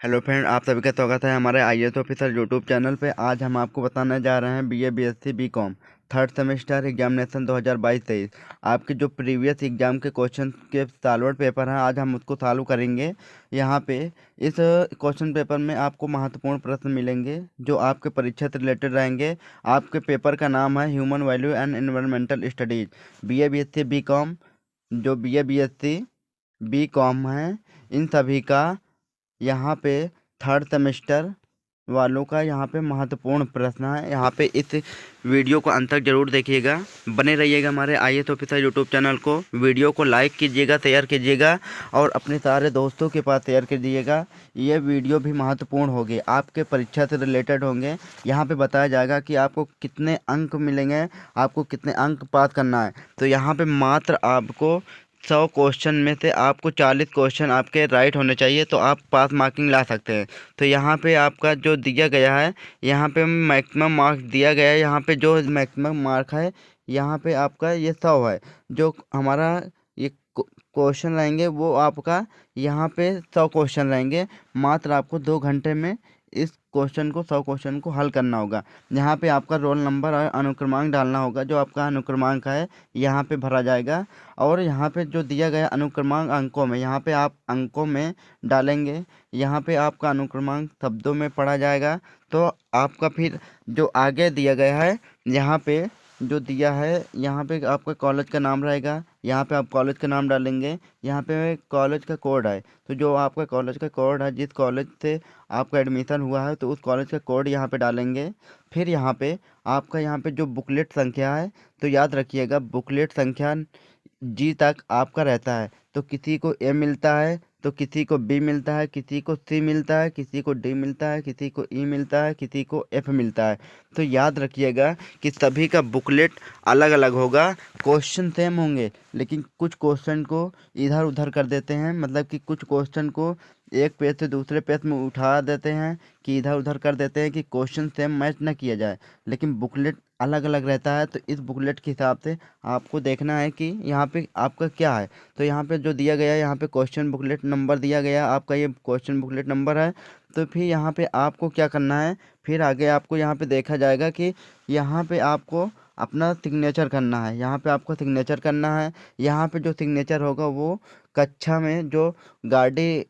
Hello friend, आप सभी का स्वागत है हमारे आईएएस ऑफिसर यूट्यूब चैनल पे। आज हम आपको बताने जा रहे हैं BA BSc BCom third semester examination 2022-23 आपके जो प्रीवियस एग्जाम के क्वेश्चन के सॉल्वर पेपर हैं, आज हम उसको सॉल्व करेंगे। यहाँ पे इस क्वेश्चन पेपर में आपको महत्वपूर्ण प्रश्न मिलेंगे जो आपके परीक्षा से रिलेटेड रहेंगे। आपके पेपर का नाम है human value and environmental studies BA BSc BCom. जो बीए बीएससी बीकॉम है, इन सभी का यहाँ पे थर्ड सेमेस्टर वालों का यहाँ पे महत्वपूर्ण प्रश्न है। यहाँ पे इस वीडियो को अंत तक जरूर देखिएगा, बने रहिएगा हमारे आईएएस ऑफिसर यूट्यूब चैनल को। वीडियो को लाइक कीजिएगा, शेयर कीजिएगा और अपने सारे दोस्तों के पास शेयर कीजिएगा। ये वीडियो भी महत्वपूर्ण होगी, आपके परीक्षा से रिलेटेड होंगे। यहाँ पे बताया जाएगा कि आपको कितने अंक मिलेंगे, आपको कितने अंक पास करना है। तो यहाँ पे मात्र आपको 100 क्वेश्चन में से आपको 40 क्वेश्चन आपके राइट होने चाहिए, तो आप पास मार्किंग ला सकते हैं। तो यहाँ पे आपका जो दिया गया है, यहाँ पे मैक्सिमम मार्क्स दिया गया है। यहाँ पे जो मैक्सिमम मार्क है, यहाँ पे आपका ये 100 है। जो हमारा ये क्वेश्चन रहेंगे वो आपका यहाँ पे 100 क्वेश्चन रहेंगे। मात्र आपको 2 घंटे में इस क्वेश्चन को 100 क्वेश्चन को हल करना होगा। यहाँ पे आपका रोल नंबर और अनुक्रमांक डालना होगा। जो आपका अनुक्रमांक है यहाँ पे भरा जाएगा और यहाँ पे जो दिया गया अनुक्रमांक अंकों में, यहाँ पे आप अंकों में डालेंगे। यहाँ पे आपका अनुक्रमांक शब्दों में पढ़ा जाएगा। तो आपका फिर जो आगे दिया गया है, यहाँ पे जो दिया है, यहाँ पे आपका कॉलेज का नाम रहेगा। यहाँ पे आप कॉलेज का नाम डालेंगे। यहाँ पे कॉलेज का कोड है, तो जो आपका कॉलेज का कोड है, जिस कॉलेज से आपका एडमिशन हुआ है, तो उस कॉलेज का कोड यहाँ पे डालेंगे। फिर यहाँ पे आपका यहाँ पे जो बुकलेट संख्या है, तो याद रखिएगा बुकलेट संख्या जी तक आपका रहता है। तो किसी को ए मिलता है, तो किसी को बी मिलता है, किसी को सी मिलता है, किसी को डी मिलता है, किसी को ई मिलता है, किसी को एफ मिलता है। तो याद रखिएगा कि सभी का बुकलेट अलग अलग होगा। क्वेश्चन सेम होंगे, लेकिन कुछ क्वेश्चन को इधर उधर कर देते हैं, मतलब कि कुछ क्वेश्चन को एक पेज से दूसरे पेज में उठा देते हैं कि इधर उधर कर देते हैं कि क्वेश्चन सेम मैच ना किया जाए। लेकिन बुकलेट अलग अलग रहता है, तो इस बुकलेट के हिसाब से आपको देखना है कि यहाँ पे आपका क्या है। तो यहाँ पे जो दिया गया है, यहाँ पे क्वेश्चन बुकलेट नंबर दिया गया है, आपका ये क्वेश्चन बुकलेट नंबर है। तो फिर यहाँ पे आपको क्या करना है, फिर आगे आपको यहाँ पे देखा जाएगा कि यहाँ पे आपको अपना सिग्नेचर करना है। यहाँ पे आपको सिग्नेचर करना है। यहाँ पे जो सिग्नेचर होगा वो कक्षा में जो गार्डी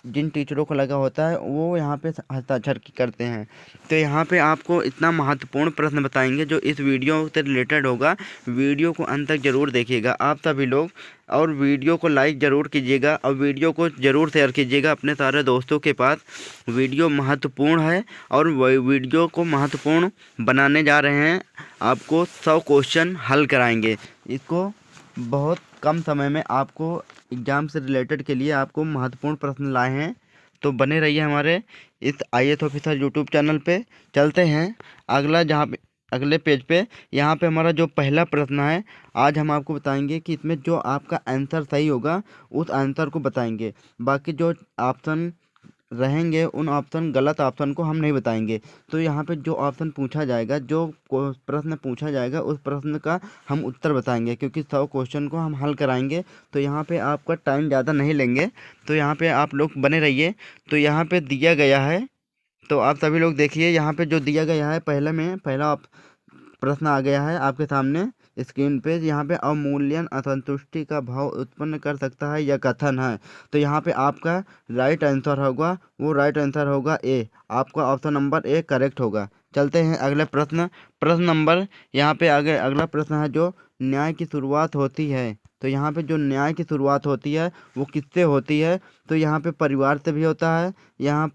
जिन टीचरों को लगा होता है, वो यहाँ पे हस्ताक्षर करते हैं। तो यहाँ पे आपको इतना महत्वपूर्ण प्रश्न बताएंगे जो इस वीडियो से रिलेटेड होगा। वीडियो को अंत तक जरूर देखिएगा आप सभी लोग, और वीडियो को लाइक ज़रूर कीजिएगा और वीडियो को ज़रूर शेयर कीजिएगा अपने सारे दोस्तों के पास। वीडियो महत्वपूर्ण है और वीडियो को महत्वपूर्ण बनाने जा रहे हैं। आपको 100 क्वेश्चन हल कराएंगे। इसको बहुत कम समय में आपको एग्ज़ाम से रिलेटेड के लिए आपको महत्वपूर्ण प्रश्न लाए हैं। तो बने रहिए हमारे इस आईएएस ऑफिसर यूट्यूब चैनल पे। चलते हैं अगला, जहाँ पे अगले पेज पे यहाँ पे हमारा जो पहला प्रश्न है, आज हम आपको बताएंगे कि इसमें जो आपका आंसर सही होगा उस आंसर को बताएंगे। बाकी जो ऑप्शन रहेंगे उन ऑप्शन, गलत ऑप्शन को हम नहीं बताएंगे। तो यहाँ पे जो ऑप्शन पूछा जाएगा, जो प्रश्न पूछा जाएगा, उस प्रश्न का हम उत्तर बताएंगे, क्योंकि 100 क्वेश्चन को हम हल कराएंगे। तो यहाँ पे आपका टाइम ज़्यादा नहीं लेंगे, तो यहाँ पे आप लोग बने रहिए। तो यहाँ पे दिया गया है, तो आप सभी लोग देखिए। यहाँ पे जो दिया गया है, पहला प्रश्न आ गया है आपके सामने स्क्रीन पे। यहाँ पे अवमूल्यन असंतुष्टि का भाव उत्पन्न कर सकता है, यह कथन है। तो यहाँ पे आपका राइट आंसर होगा, वो राइट आंसर होगा ए। आपका ऑप्शन नंबर ए करेक्ट होगा। चलते हैं अगले प्रश्न। प्रश्न नंबर यहाँ पे आगे अगला प्रश्न है, जो न्याय की शुरुआत होती है। तो यहाँ पे जो न्याय की शुरुआत होती है वो किससे होती है? तो यहाँ पे परिवार से भी होता है, यहाँ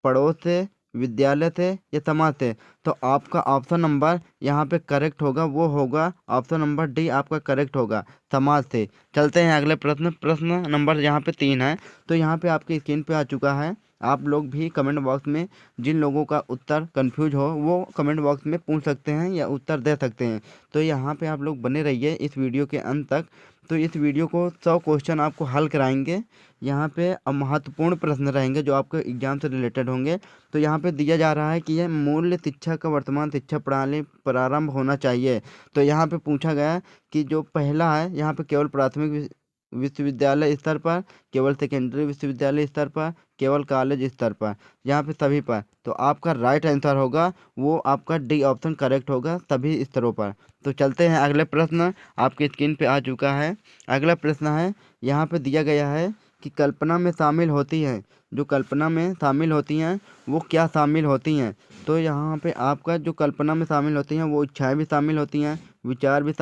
पड़ोस से, विद्यालय से या समाज से। तो आपका ऑप्शन नंबर यहाँ पे करेक्ट होगा, वो होगा ऑप्शन नंबर डी आपका करेक्ट होगा, समाज से। चलते हैं अगले प्रश्न। प्रश्न नंबर यहाँ पे 3 है। तो यहाँ पे आपकी स्क्रीन पे आ चुका है। आप लोग भी कमेंट बॉक्स में जिन लोगों का उत्तर कंफ्यूज हो, वो कमेंट बॉक्स में पूछ सकते हैं या उत्तर दे सकते हैं। तो यहाँ पे आप लोग बने रहिए इस वीडियो के अंत तक। तो इस वीडियो को 100 क्वेश्चन आपको हल कराएंगे। यहाँ पे महत्वपूर्ण प्रश्न रहेंगे जो आपके एग्जाम से रिलेटेड होंगे। तो यहाँ पे दिया जा रहा है कि यह मूल्य शिक्षा का वर्तमान शिक्षा प्रणाली प्रारंभ होना चाहिए। तो यहाँ पे पूछा गया है कि जो पहला है, यहाँ पे केवल प्राथमिक विश्वविद्यालय स्तर पर, केवल सेकेंडरी विश्वविद्यालय स्तर पर, केवल कॉलेज स्तर पर, यहाँ पे सभी पर। तो आपका राइट आंसर होगा वो आपका डी ऑप्शन करेक्ट होगा, सभी स्तरों पर। तो चलते हैं अगले प्रश्न, आपकी स्क्रीन पे आ चुका है। अगला प्रश्न है, यहाँ पे दिया गया है कि कल्पना में शामिल होती हैं, जो कल्पना में शामिल होती हैं वो क्या शामिल होती हैं। तो यहाँ पे आपका जो कल्पना में शामिल होती हैं वो इच्छाएं भी शामिल होती हैं, विचार भी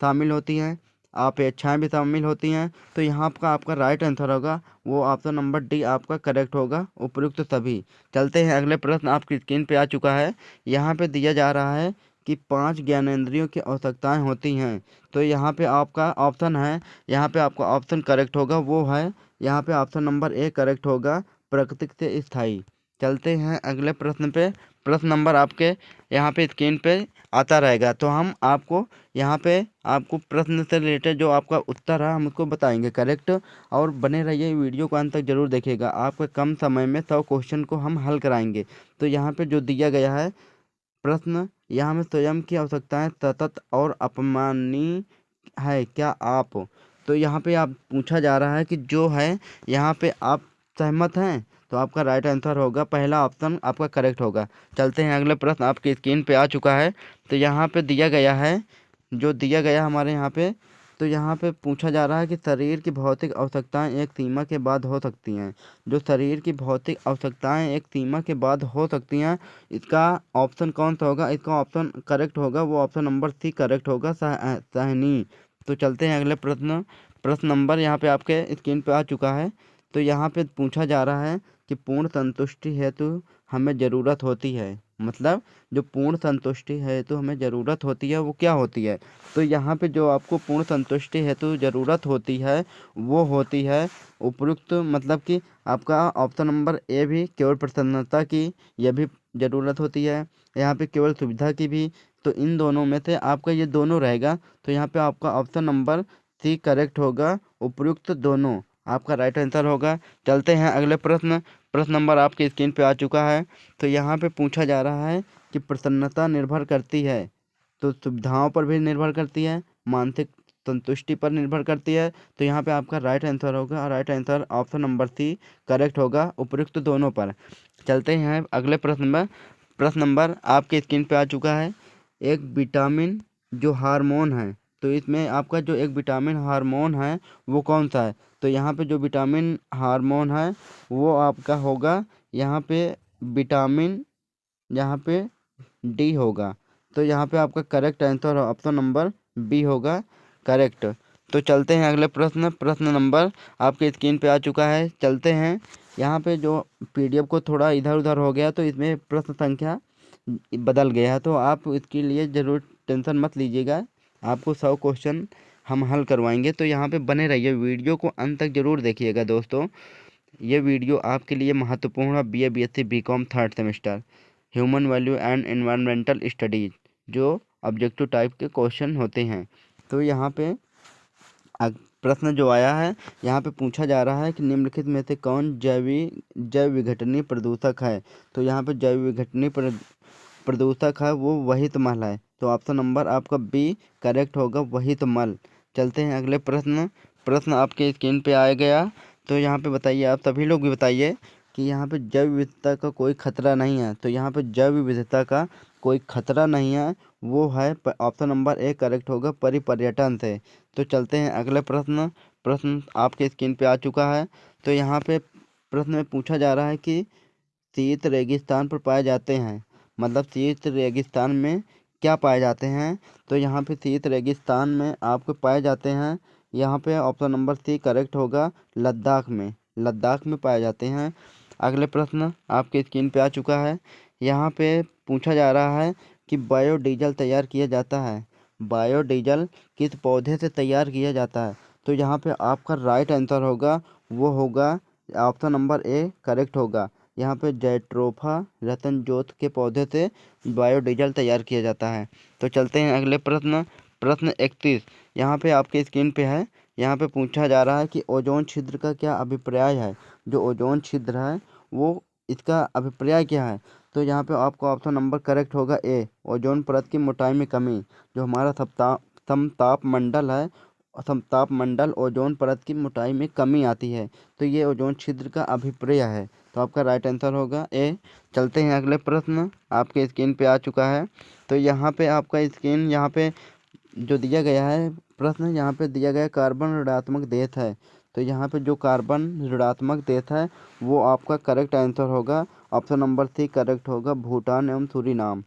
शामिल होती हैं, अपेक्षाएं भी शामिल होती हैं। तो यहाँ का आपका राइट आंसर होगा वो ऑप्शन नंबर डी आपका करेक्ट होगा, उपयुक्त सभी। चलते हैं अगले प्रश्न, आपकी स्क्रीन पे आ चुका है। यहाँ पे दिया जा रहा है कि 5 ज्ञानेंद्रियों की आवश्यकताएं होती हैं। तो यहाँ पे आपका ऑप्शन है, यहाँ पे आपका ऑप्शन करेक्ट होगा वो है, यहाँ पे ऑप्शन नंबर ए करेक्ट होगा, प्राकृतिक से स्थायी। चलते हैं अगले प्रश्न पे। प्रश्न नंबर आपके यहाँ पे स्क्रीन पे आता रहेगा, तो हम आपको यहाँ पे आपको प्रश्न से रिलेटेड जो आपका उत्तर है हम उसको बताएंगे करेक्ट। और बने रहिए, वीडियो को अंत तक जरूर देखिएगा, आपके कम समय में 100 क्वेश्चन को हम हल कराएंगे। तो यहाँ पे जो दिया गया है प्रश्न, यहाँ में स्वयं की आवश्यकताएं सतत और अपमाननीय है क्या आप। तो यहाँ पे आप पूछा जा रहा है कि जो है यहाँ पे आप सहमत हैं। तो आपका राइट आंसर होगा पहला ऑप्शन आपका करेक्ट होगा। चलते हैं अगले प्रश्न, आपकी स्क्रीन पे आ चुका है। तो यहाँ पे दिया गया है, जो दिया गया हमारे यहाँ पे, तो यहाँ पे पूछा जा रहा है कि शरीर की भौतिक आवश्यकताएं एक सीमा के बाद हो सकती हैं। जो शरीर की भौतिक आवश्यकताएं एक सीमा के बाद हो सकती हैं, इसका ऑप्शन कौन सा होगा, इसका ऑप्शन करेक्ट होगा वो ऑप्शन नंबर सी करेक्ट होगा, सहनीय। तो चलते हैं अगले प्रश्न। प्रश्न नंबर यहाँ पे आपके स्क्रीन पे आ चुका है। तो यहाँ पे पूछा जा रहा है कि पूर्ण संतुष्टि हेतु हमें ज़रूरत होती है, मतलब जो पूर्ण संतुष्टि हेतु हमें ज़रूरत होती है वो क्या होती है। तो यहाँ पे जो आपको पूर्ण संतुष्टि हेतु ज़रूरत होती है वो होती है उपयुक्त, मतलब कि आपका ऑप्शन नंबर ए भी केवल प्रसन्नता की यह भी ज़रूरत होती है, यहाँ पे केवल सुविधा की भी। तो इन दोनों में से आपका ये दोनों रहेगा, तो यहाँ पे आपका ऑप्शन नंबर सी करेक्ट होगा, उपयुक्त दोनों आपका राइट आंसर होगा। चलते हैं अगले प्रश्न। प्रश्न नंबर आपकी स्क्रीन पे आ चुका है। तो यहाँ पे पूछा जा रहा है कि प्रसन्नता निर्भर करती है, तो सुविधाओं पर भी निर्भर करती है, मानसिक संतुष्टि पर निर्भर करती है। तो यहाँ पे आपका राइट आंसर होगा, right answer option number C correct होगा, उपयुक्त दोनों पर। चलते हैं अगले प्रश्न में। प्रश्न नंबर आपके स्क्रीन पे आ चुका है। एक विटामिन जो हार्मोन है, तो इसमें आपका जो एक विटामिन हार्मोन है वो कौन सा है। तो यहाँ पे जो विटामिन हार्मोन है वो आपका होगा यहाँ पे विटामिन, यहाँ पे डी होगा। तो यहाँ पे आपका correct answer option number B होगा, करेक्ट। तो चलते हैं अगले प्रश्न। प्रश्न नंबर आपके स्क्रीन पे आ चुका है। चलते हैं यहाँ पे जो पीडीएफ को थोड़ा इधर उधर हो गया तो इसमें प्रश्न संख्या बदल गया है, तो आप इसके लिए ज़रूर टेंशन मत लीजिएगा, आपको 100 क्वेश्चन हम हल करवाएंगे। तो यहाँ पे बने रहिए, वीडियो को अंत तक ज़रूर देखिएगा दोस्तों, ये वीडियो आपके लिए महत्वपूर्ण है। BA BSc BCom third semester, human value and environmental studies, जो ऑब्जेक्टिव टाइप के क्वेश्चन होते हैं। तो यहाँ पे प्रश्न जो आया है, यहाँ पे पूछा जा रहा है कि निम्नलिखित में से कौन जैव विघटनीय प्रदूषक है। तो यहाँ पे जैव विघटनीय प्रदूषक है वो वहित मल है। तो ऑप्शन नंबर आपका बी करेक्ट होगा, वहित मल। चलते हैं अगले प्रश्न। प्रश्न आपके स्क्रीन पे आ गया। तो यहाँ पे बताइए, आप सभी लोग भी बताइए कि यहाँ पे जैव विविधता का कोई खतरा नहीं है। तो यहाँ पे जैव विविधता का कोई खतरा नहीं है, वो है ऑप्शन नंबर ए करेक्ट होगा, पर्यटन से। तो चलते हैं अगले प्रश्न। प्रश्न आपके स्क्रीन पे आ चुका है। तो यहाँ पे प्रश्न में पूछा जा रहा है कि शीत रेगिस्तान पर पाए जाते हैं, मतलब शीत रेगिस्तान में क्या पाए जाते हैं। तो यहाँ पे शीत रेगिस्तान में आपको पाए जाते हैं, यहाँ पे ऑप्शन नंबर सी करेक्ट होगा, लद्दाख में, लद्दाख में पाए जाते हैं। अगले प्रश्न आपके स्क्रीन पे आ चुका है। यहाँ पे पूछा जा रहा है कि बायोडीजल तैयार किया जाता है, बायोडीजल किस पौधे से तैयार किया जाता है। तो यहाँ पे आपका राइट आंसर होगा वो होगा ऑप्शन नंबर ए करेक्ट होगा, यहाँ पे जैट्रोफा रतनजोत के पौधे से बायोडीजल तैयार किया जाता है। तो चलते हैं अगले प्रश्न। प्रश्न 31 यहाँ पे आपके स्क्रीन पे है। यहाँ पे पूछा जा रहा है कि ओजोन छिद्र का क्या अभिप्राय है। जो ओजोन छिद्र है वो इसका अभिप्राय क्या है। तो यहाँ पे आपका ऑप्शन नंबर करेक्ट होगा ए, ओजोन परत की मोटाई में कमी। जो हमारा समताप मंडल है तापमंडल ओजोन परत की मोटाई में कमी आती है। तो ये ओजोन छिद्र का अभिप्राय है। तो आपका राइट आंसर होगा ए। चलते हैं अगले प्रश्न, आपके स्क्रीन पे आ चुका है। तो यहाँ पे आपका स्क्रीन यहाँ पे जो दिया गया है प्रश्न, यहाँ पे दिया गया कार्बन ऋणात्मक देश है। तो यहाँ पे जो कार्बन ऋणात्मक देश है वो आपका करेक्ट आंसर होगा। ऑप्शन नंबर सी करेक्ट होगा, भूटान एवं सूरीनाम।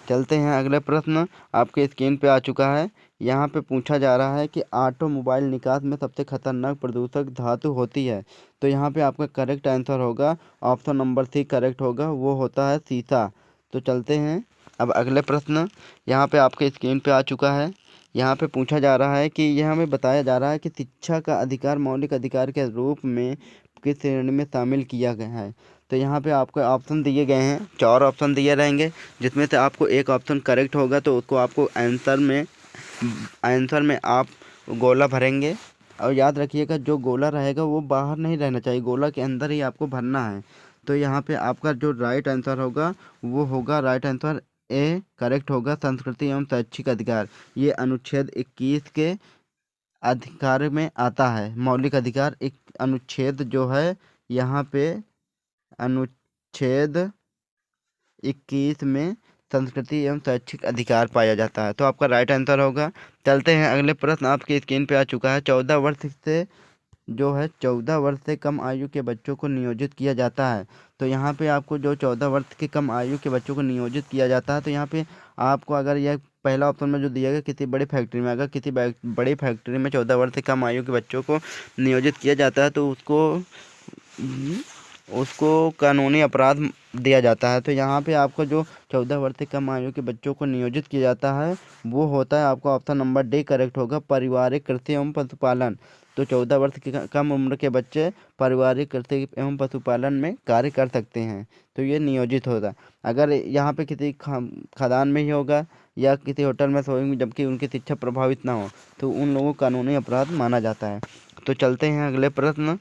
चलते हैं अगले प्रश्न, आपके स्क्रीन पे आ चुका है। यहाँ पे पूछा जा रहा है कि ऑटोमोबाइल निकास में सबसे खतरनाक प्रदूषक धातु होती है। तो यहाँ पे आपका करेक्ट आंसर होगा, ऑप्शन नंबर सी करेक्ट होगा, वो होता है सीसा। तो चलते हैं अब अगले प्रश्न, यहाँ पे आपके स्क्रीन पे आ चुका है। यहाँ पे पूछा जा रहा है कि यह हमें बताया जा रहा है कि शिक्षा का अधिकार मौलिक अधिकार के रूप में किस श्रेणी में शामिल किया गया है। तो यहाँ पे आपको ऑप्शन दिए गए हैं, 4 ऑप्शन दिए रहेंगे, जिसमें से आपको एक ऑप्शन करेक्ट होगा तो उसको आपको आंसर में आप गोला भरेंगे। और याद रखिएगा जो गोला रहेगा वो बाहर नहीं रहना चाहिए, गोला के अंदर ही आपको भरना है। तो यहाँ पे आपका जो राइट आंसर होगा वो होगा राइट आंसर ए करेक्ट होगा, संस्कृति एवं शैक्षिक अधिकार। ये अनुच्छेद 21 के अधिकार में आता है, मौलिक अधिकार एक अनुच्छेद जो है यहाँ पे अनुच्छेद 21 में संस्कृति एवं शैक्षिक अधिकार पाया जाता है। तो आपका राइट आंसर होगा। चलते हैं अगले प्रश्न, आपकी स्क्रीन पे आ चुका है। 14 वर्ष से कम आयु के बच्चों को नियोजित किया जाता है। तो यहाँ पे आपको जो 14 वर्ष के कम आयु के बच्चों को नियोजित किया जाता है, तो यहाँ पे आपको अगर यह पहला ऑप्शन में जो दिया गया किसी बड़ी फैक्ट्री में, अगर किसी बड़ी फैक्ट्री में 14 वर्ष से कम आयु के बच्चों को नियोजित किया जाता है तो उसको कानूनी अपराध दिया जाता है। तो यहाँ पे आपको जो 14 वर्ष से कम आयु के बच्चों को नियोजित किया जाता है वो होता है आपका ऑप्शन नंबर डी करेक्ट होगा, पारिवारिक कृषि एवं पशुपालन। तो 14 वर्ष की कम उम्र के बच्चे पारिवारिक कृषि एवं पशुपालन में कार्य कर सकते हैं, तो ये नियोजित होगा। अगर यहाँ पे किसी खदान में ही होगा या किसी होटल में सोएंगे जबकि उनकी शिक्षा प्रभावित ना हो तो उन लोगों को कानूनी अपराध माना जाता है। तो चलते हैं अगले प्रश्न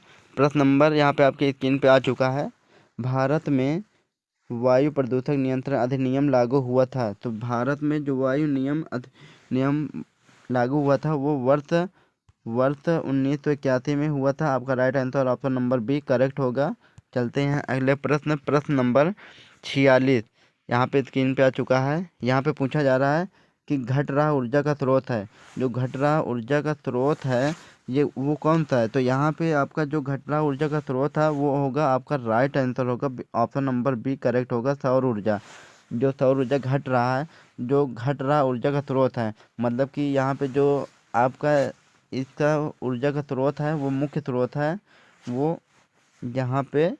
नंबर यहाँ पे आपके स्क्रीन पे आ चुका है। भारत में वायु प्रदूषण नियंत्रण अधिनियम लागू हुआ था। तो भारत में जो वायु नियम लागू हुआ था वो वर्ष 1981 में हुआ था। आपका right answer option number B correct होगा। चलते हैं अगले प्रश्न नंबर 46 यहाँ पे स्क्रीन पे आ चुका है। यहाँ पे पूछा जा रहा है कि घट रहा ऊर्जा का स्रोत है, जो घट रहा ऊर्जा का स्रोत है ये वो कौन सा है। तो यहाँ पे आपका जो घट रहा ऊर्जा का स्रोत है वो होगा, आपका राइट आंसर होगा, ऑप्शन नंबर बी करेक्ट होगा, सौर ऊर्जा। जो सौर ऊर्जा घट रहा है, जो घट रहा ऊर्जा का स्रोत है, मतलब कि यहाँ पे जो आपका इसका ऊर्जा का स्रोत है वो मुख्य स्रोत है, वो यहाँ पे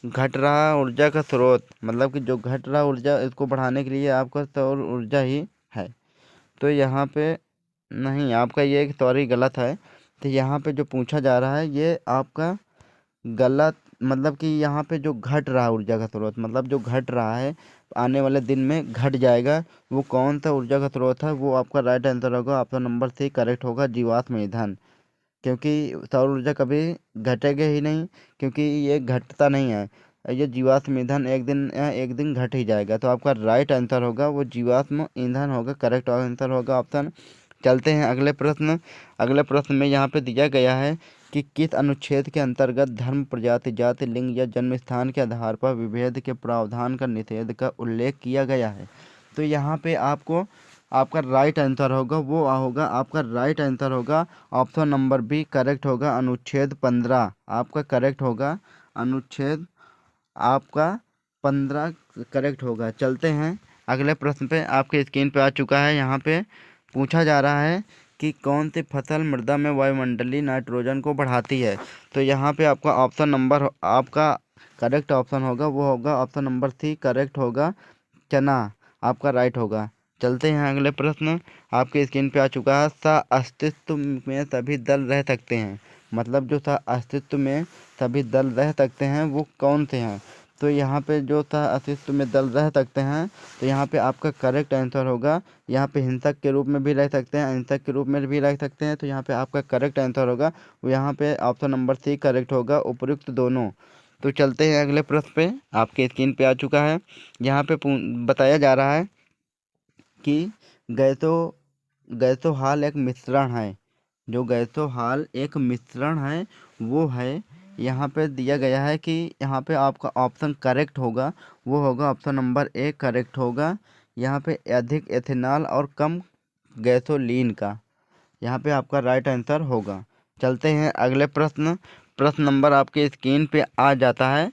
घट रहा ऊर्जा का स्रोत, मतलब कि जो घट रहा ऊर्जा इसको बढ़ाने के लिए आपका सौर ऊर्जा ही है। तो यहाँ पे नहीं, आपका ये सॉरी गलत है। तो यहाँ पे जो पूछा जा रहा है ये आपका गलत, मतलब कि यहाँ पे जो घट रहा ऊर्जा का स्रोत, मतलब जो घट रहा है आने वाले दिन में घट जाएगा, वो कौन सा ऊर्जा का स्रोत है, वो आपका राइट आंसर होगा, ऑप्शन नंबर सी करेक्ट होगा, जीवाश्म ईंधन। क्योंकि सौर ऊर्जा कभी घटेगा ही नहीं, क्योंकि ये घटता नहीं है, ये जीवाश्म ईंधन एक दिन घट ही जाएगा। तो आपका राइट आंसर होगा वो जीवाश्म ईंधन होगा, करेक्ट आंसर होगा ऑप्शन। चलते हैं अगले प्रश्न में यहाँ पे दिया गया है कि किस अनुच्छेद के अंतर्गत धर्म, प्रजाति, जाति, लिंग या जन्म स्थान के आधार पर विभेद के प्रावधान का निषेध का उल्लेख किया गया है। तो यहाँ पे आपका राइट आंसर होगा वो होगा, आपका राइट आंसर होगा ऑप्शन नंबर बी करेक्ट होगा, अनुच्छेद 15 आपका करेक्ट होगा, अनुच्छेद आपका 15 करेक्ट होगा। चलते हैं अगले प्रश्न पे, आपके स्क्रीन पे आ चुका है। यहाँ पे पूछा जा रहा है कि कौन सी फसल मृदा में वायुमंडलीय नाइट्रोजन को बढ़ाती है। तो यहाँ पे आपका ऑप्शन नंबर आपका करेक्ट ऑप्शन होगा वो होगा ऑप्शन नंबर सी करेक्ट होगा, चना आपका राइट होगा। चलते हैं अगले प्रश्न, आपके स्क्रीन पे आ चुका है। सह अस्तित्व में सभी दल रह सकते हैं, मतलब जो सह अस्तित्व में सभी दल रह सकते हैं वो कौन से हैं। तो यहाँ पे जो सह अस्तित्व में दल रह सकते हैं, तो यहाँ पे आपका करेक्ट आंसर होगा, यहाँ पे हिंसक के रूप में भी रह सकते हैं, अहिंसक के रूप में भी रह सकते हैं। तो यहाँ पे आपका करेक्ट आंसर होगा वो यहाँ पे ऑप्शन नंबर सी करेक्ट होगा, उपयुक्त दोनों। तो चलते हैं अगले प्रश्न पे, आपके स्क्रीन पे आ चुका है। यहाँ पे बताया जा रहा है कि गैसों गैसोहाल एक मिश्रण है, जो गैसोहाल एक मिश्रण है वो है। यहाँ पे दिया गया है कि यहाँ पे आपका ऑप्शन करेक्ट होगा वो होगा ऑप्शन नंबर ए करेक्ट होगा। यहाँ पे अधिक एथेनॉल और कम गैसोलीन का यहाँ पे आपका राइट आंसर होगा। चलते हैं अगले प्रश्न। प्रश्न नंबर आपके स्क्रीन पे आ जाता है,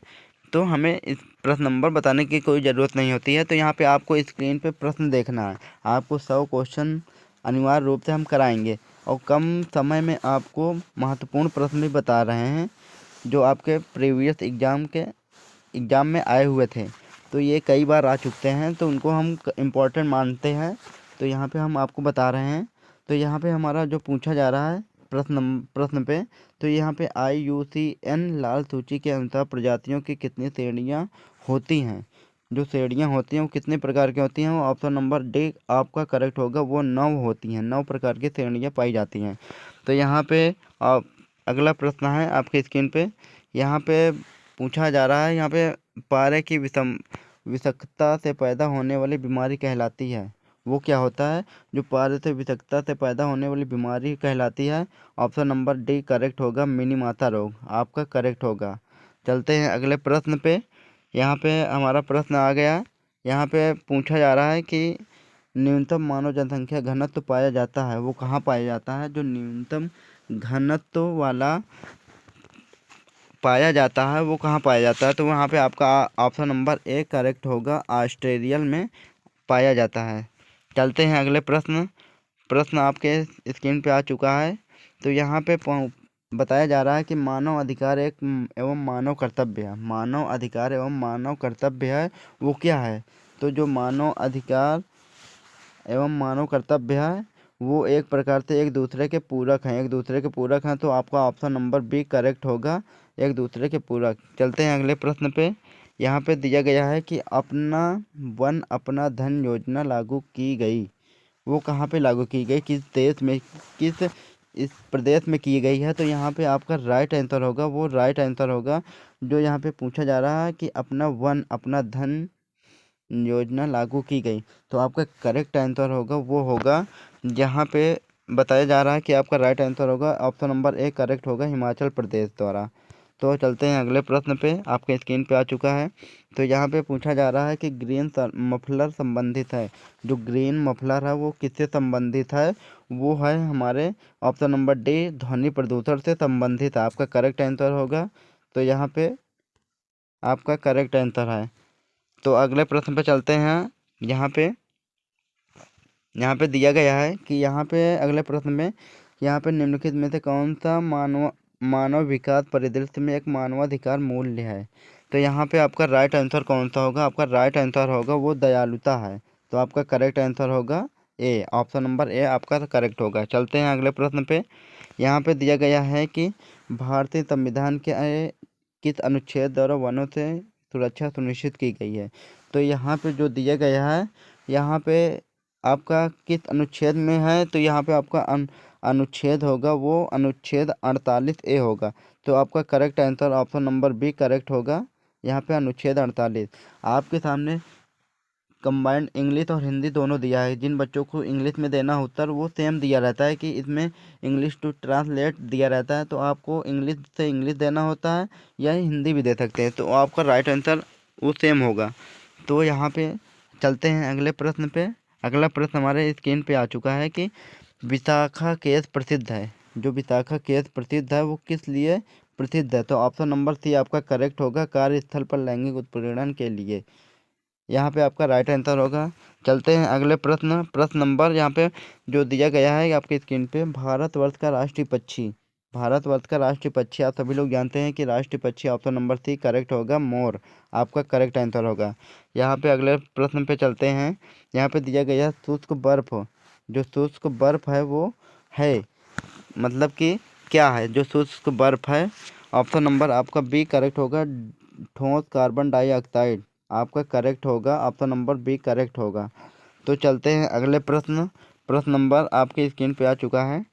तो हमें इस प्रश्न नंबर बताने की कोई ज़रूरत नहीं होती है। तो यहाँ पे आपको स्क्रीन पे प्रश्न देखना है। आपको 100 क्वेश्चन अनिवार्य रूप से हम कराएंगे और कम समय में आपको महत्वपूर्ण प्रश्न भी बता रहे हैं जो आपके प्रीवियस एग्ज़ाम में आए हुए थे। तो ये कई बार आ चुके हैं तो उनको हम इम्पोर्टेंट मानते हैं, तो यहाँ पे हम आपको बता रहे हैं। तो यहाँ पे हमारा जो पूछा जा रहा है प्रश्न पे, तो यहाँ पे IUCN लाल सूची के अनुसार प्रजातियों की कितनी श्रेणियाँ होती हैं। जो श्रेणियाँ होती हैं वो कितने प्रकार की होती हैं, वो ऑप्शन नंबर डी आपका करेक्ट होगा। वो 9 होती हैं, 9 प्रकार की श्रेणियाँ पाई जाती हैं। तो यहाँ पे आप अगला प्रश्न है आपके स्क्रीन पे। यहाँ पे पूछा जा रहा है, यहाँ पे पारे की विषाक्तता से पैदा होने वाली बीमारी कहलाती है, वो क्या होता है। जो पारे से विषाक्तता से पैदा होने वाली बीमारी कहलाती है, ऑप्शन नंबर डी करेक्ट होगा, मिनीमाता रोग आपका करेक्ट होगा। चलते हैं अगले प्रश्न पे। यहाँ पे हमारा प्रश्न आ गया। यहाँ पे पूछा जा रहा है कि न्यूनतम मानव जनसंख्या घनत्व पाया जाता है वो कहाँ पाया जाता है। जो न्यूनतम घनत्व वाला पाया जाता है वो कहाँ पाया जाता है, तो वहाँ पे आपका ऑप्शन नंबर ए करेक्ट होगा, ऑस्ट्रेलिया में पाया जाता है। चलते हैं अगले प्रश्न। प्रश्न आपके स्क्रीन पे आ चुका है। तो यहाँ पे बताया जा रहा है कि मानव अधिकार एक एवं मानव कर्तव्य है। मानव अधिकार एवं मानव कर्तव्य है वो क्या है। तो जो मानव अधिकार एवं मानव कर्तव्य है वो एक प्रकार से एक दूसरे के पूरक हैं, एक दूसरे के पूरक हैं। तो आपका ऑप्शन नंबर बी करेक्ट होगा, एक दूसरे के पूरक। चलते हैं अगले प्रश्न पे। यहाँ पे दिया गया है कि अपना वन अपना धन योजना लागू की गई, वो कहाँ पे लागू की गई, किस देश में, किस इस प्रदेश में की गई है। तो यहाँ पे आपका राइट आंसर होगा, वो राइट आंसर होगा जो यहाँ पे पूछा जा रहा है कि अपना वन अपना धन योजना लागू की गई। तो आपका करेक्ट आंसर होगा वो होगा, यहाँ पे बताया जा रहा है कि आपका राइट आंसर होगा ऑप्शन नंबर ए करेक्ट होगा, हिमाचल प्रदेश द्वारा। तो चलते हैं अगले प्रश्न पे, आपके स्क्रीन पे आ चुका है। तो यहाँ पे पूछा जा रहा है कि ग्रीन मफलर संबंधित है। जो ग्रीन मफलर है वो किससे संबंधित है, वो है हमारे ऑप्शन नंबर डी ध्वनि प्रदूषण से संबंधित है, आपका करेक्ट आंसर होगा। तो यहाँ पे आपका करेक्ट आंसर है। तो अगले प्रश्न पे चलते हैं। यहाँ पे दिया गया है कि यहाँ पे अगले प्रश्न में यहाँ पे निम्नलिखित में से कौन सा मानव विकास परिदृश्य में एक मानवाधिकार मूल्य है। तो यहाँ पे आपका राइट आंसर कौन सा होगा, आपका राइट आंसर होगा वो दयालुता है। तो आपका करेक्ट आंसर होगा ए, ऑप्शन नंबर ए आपका करेक्ट होगा। चलते हैं अगले प्रश्न पे। यहाँ पे दिया गया है कि भारतीय संविधान के किस अनुच्छेद द्वारा वनों से सुरक्षा सुनिश्चित की गई है। तो यहाँ पे जो दिया गया है, यहाँ पे आपका किस अनुच्छेद में है, तो यहाँ पे आपका अनुच्छेद होगा वो अनुच्छेद 48A होगा। तो आपका correct answer option number B correct होगा, यहाँ पे अनुच्छेद 48। आपके सामने कंबाइंड इंग्लिश और हिंदी दोनों दिया है। जिन बच्चों को इंग्लिश में देना होता है वो सेम दिया रहता है कि इसमें इंग्लिश टू ट्रांसलेट दिया रहता है, तो आपको इंग्लिश से इंग्लिश देना होता है या हिंदी भी दे सकते हैं, तो आपका राइट आंसर वो सेम होगा। तो यहाँ पे चलते हैं अगले प्रश्न पे। अगला प्रश्न हमारे स्क्रीन पे आ चुका है कि विशाखा केस प्रसिद्ध है। जो विशाखा केस प्रसिद्ध है वो किस लिए प्रसिद्ध है। तो ऑप्शन नंबर सी आपका करेक्ट होगा, कार्यस्थल पर लैंगिक उत्पीड़न के लिए, यहाँ पे आपका राइट आंसर होगा। चलते हैं अगले प्रश्न। प्रश्न नंबर यहाँ पे जो दिया गया है आपकी स्क्रीन पे, भारतवर्ष का राष्ट्रीय पक्षी, भारतवर्ष का राष्ट्रीय पक्षी आप सभी लोग जानते हैं कि राष्ट्रीय पक्षी ऑप्शन नंबर सी करेक्ट होगा, मोर आपका करेक्ट आंसर होगा। यहाँ पे अगले प्रश्न पे चलते हैं। यहाँ पे दिया गया शुष्क बर्फ, जो शुष्क बर्फ है वो है, मतलब कि क्या है जो शुष्क बर्फ है। ऑप्शन नंबर आपका बी करेक्ट होगा, ठोस कार्बन डाइऑक्साइड आपका करेक्ट होगा, ऑप्शन नंबर बी करेक्ट होगा। तो चलते हैं अगले प्रश्न। प्रश्न नंबर आपके स्क्रीन पे आ चुका है।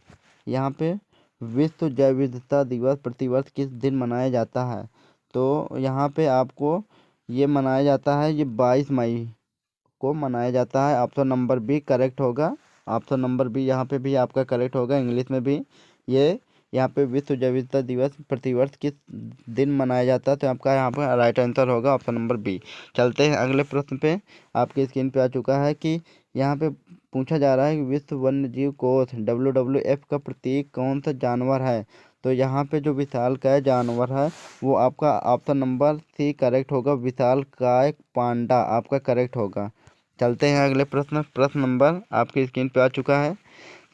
यहाँ पे विश्व जैव विविधता दिवस प्रतिवर्ष किस दिन मनाया जाता है। तो यहाँ पे आपको ये मनाया जाता है, ये 22 मई को मनाया जाता है, ऑप्शन नंबर बी करेक्ट होगा। ऑप्शन नंबर बी यहाँ पे भी आपका करेक्ट होगा। इंग्लिश में भी ये यहाँ पे विश्व जैव विविधता दिवस प्रतिवर्ष किस दिन मनाया जाता है, तो आपका यहाँ पर राइट आंसर होगा ऑप्शन नंबर बी। चलते हैं अगले प्रश्न पे। आपकी स्क्रीन पे आ चुका है कि यहाँ पे पूछा जा रहा है कि विश्व वन्य जीव कोष WWF का प्रतीक कौन सा जानवर है। तो यहाँ पे जो विशालकाय जानवर है वो आपका ऑप्शन नंबर सी करेक्ट होगा, विशालकाय पांडा आपका करेक्ट होगा। चलते हैं अगले प्रश्न। प्रश्न नंबर आपकी स्क्रीन पे आ चुका है।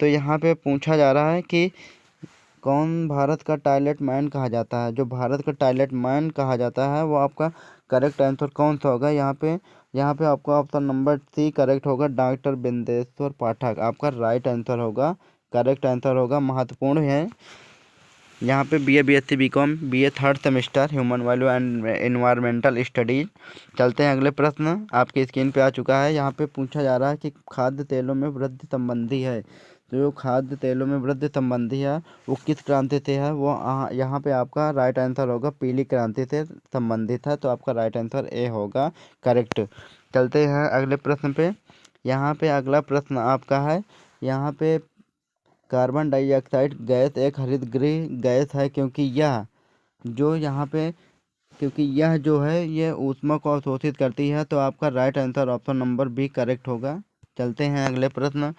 तो यहाँ पे पूछा जा रहा है कि कौन भारत का टॉयलेट मैन कहा जाता है। जो भारत का टॉयलेट मैन कहा जाता है वो आपका करेक्ट आंसर कौन सा होगा। यहाँ पे आपका ऑप्शन नंबर सी करेक्ट होगा, डॉक्टर बिंदेश्वर पाठक आपका राइट आंसर होगा, करेक्ट आंसर होगा। महत्वपूर्ण है यहाँ पे BA BSc BCom BA third semester human value and environmental studies. चलते हैं अगले प्रश्न। आपकी स्क्रीन पे आ चुका है। यहाँ पे पूछा जा रहा है कि खाद्य तेलों में वृद्धि संबंधी है। तो जो खाद्य तेलों में वृद्धि संबंधी है वो किस क्रांति से है, वो यहाँ पे आपका राइट आंसर होगा, पीली क्रांति से संबंधित है। तो आपका राइट आंसर ए होगा, करेक्ट। चलते हैं अगले प्रश्न पे। यहाँ पे अगला प्रश्न आपका है, यहाँ पे कार्बन डाइऑक्साइड गैस एक हरितगृह गैस है क्योंकि यह जो यहाँ पे क्योंकि यह जो है ये ऊष्मा को अवशोषित करती है। तो आपका right answer option number B correct होगा। चलते हैं अगले प्रश्न।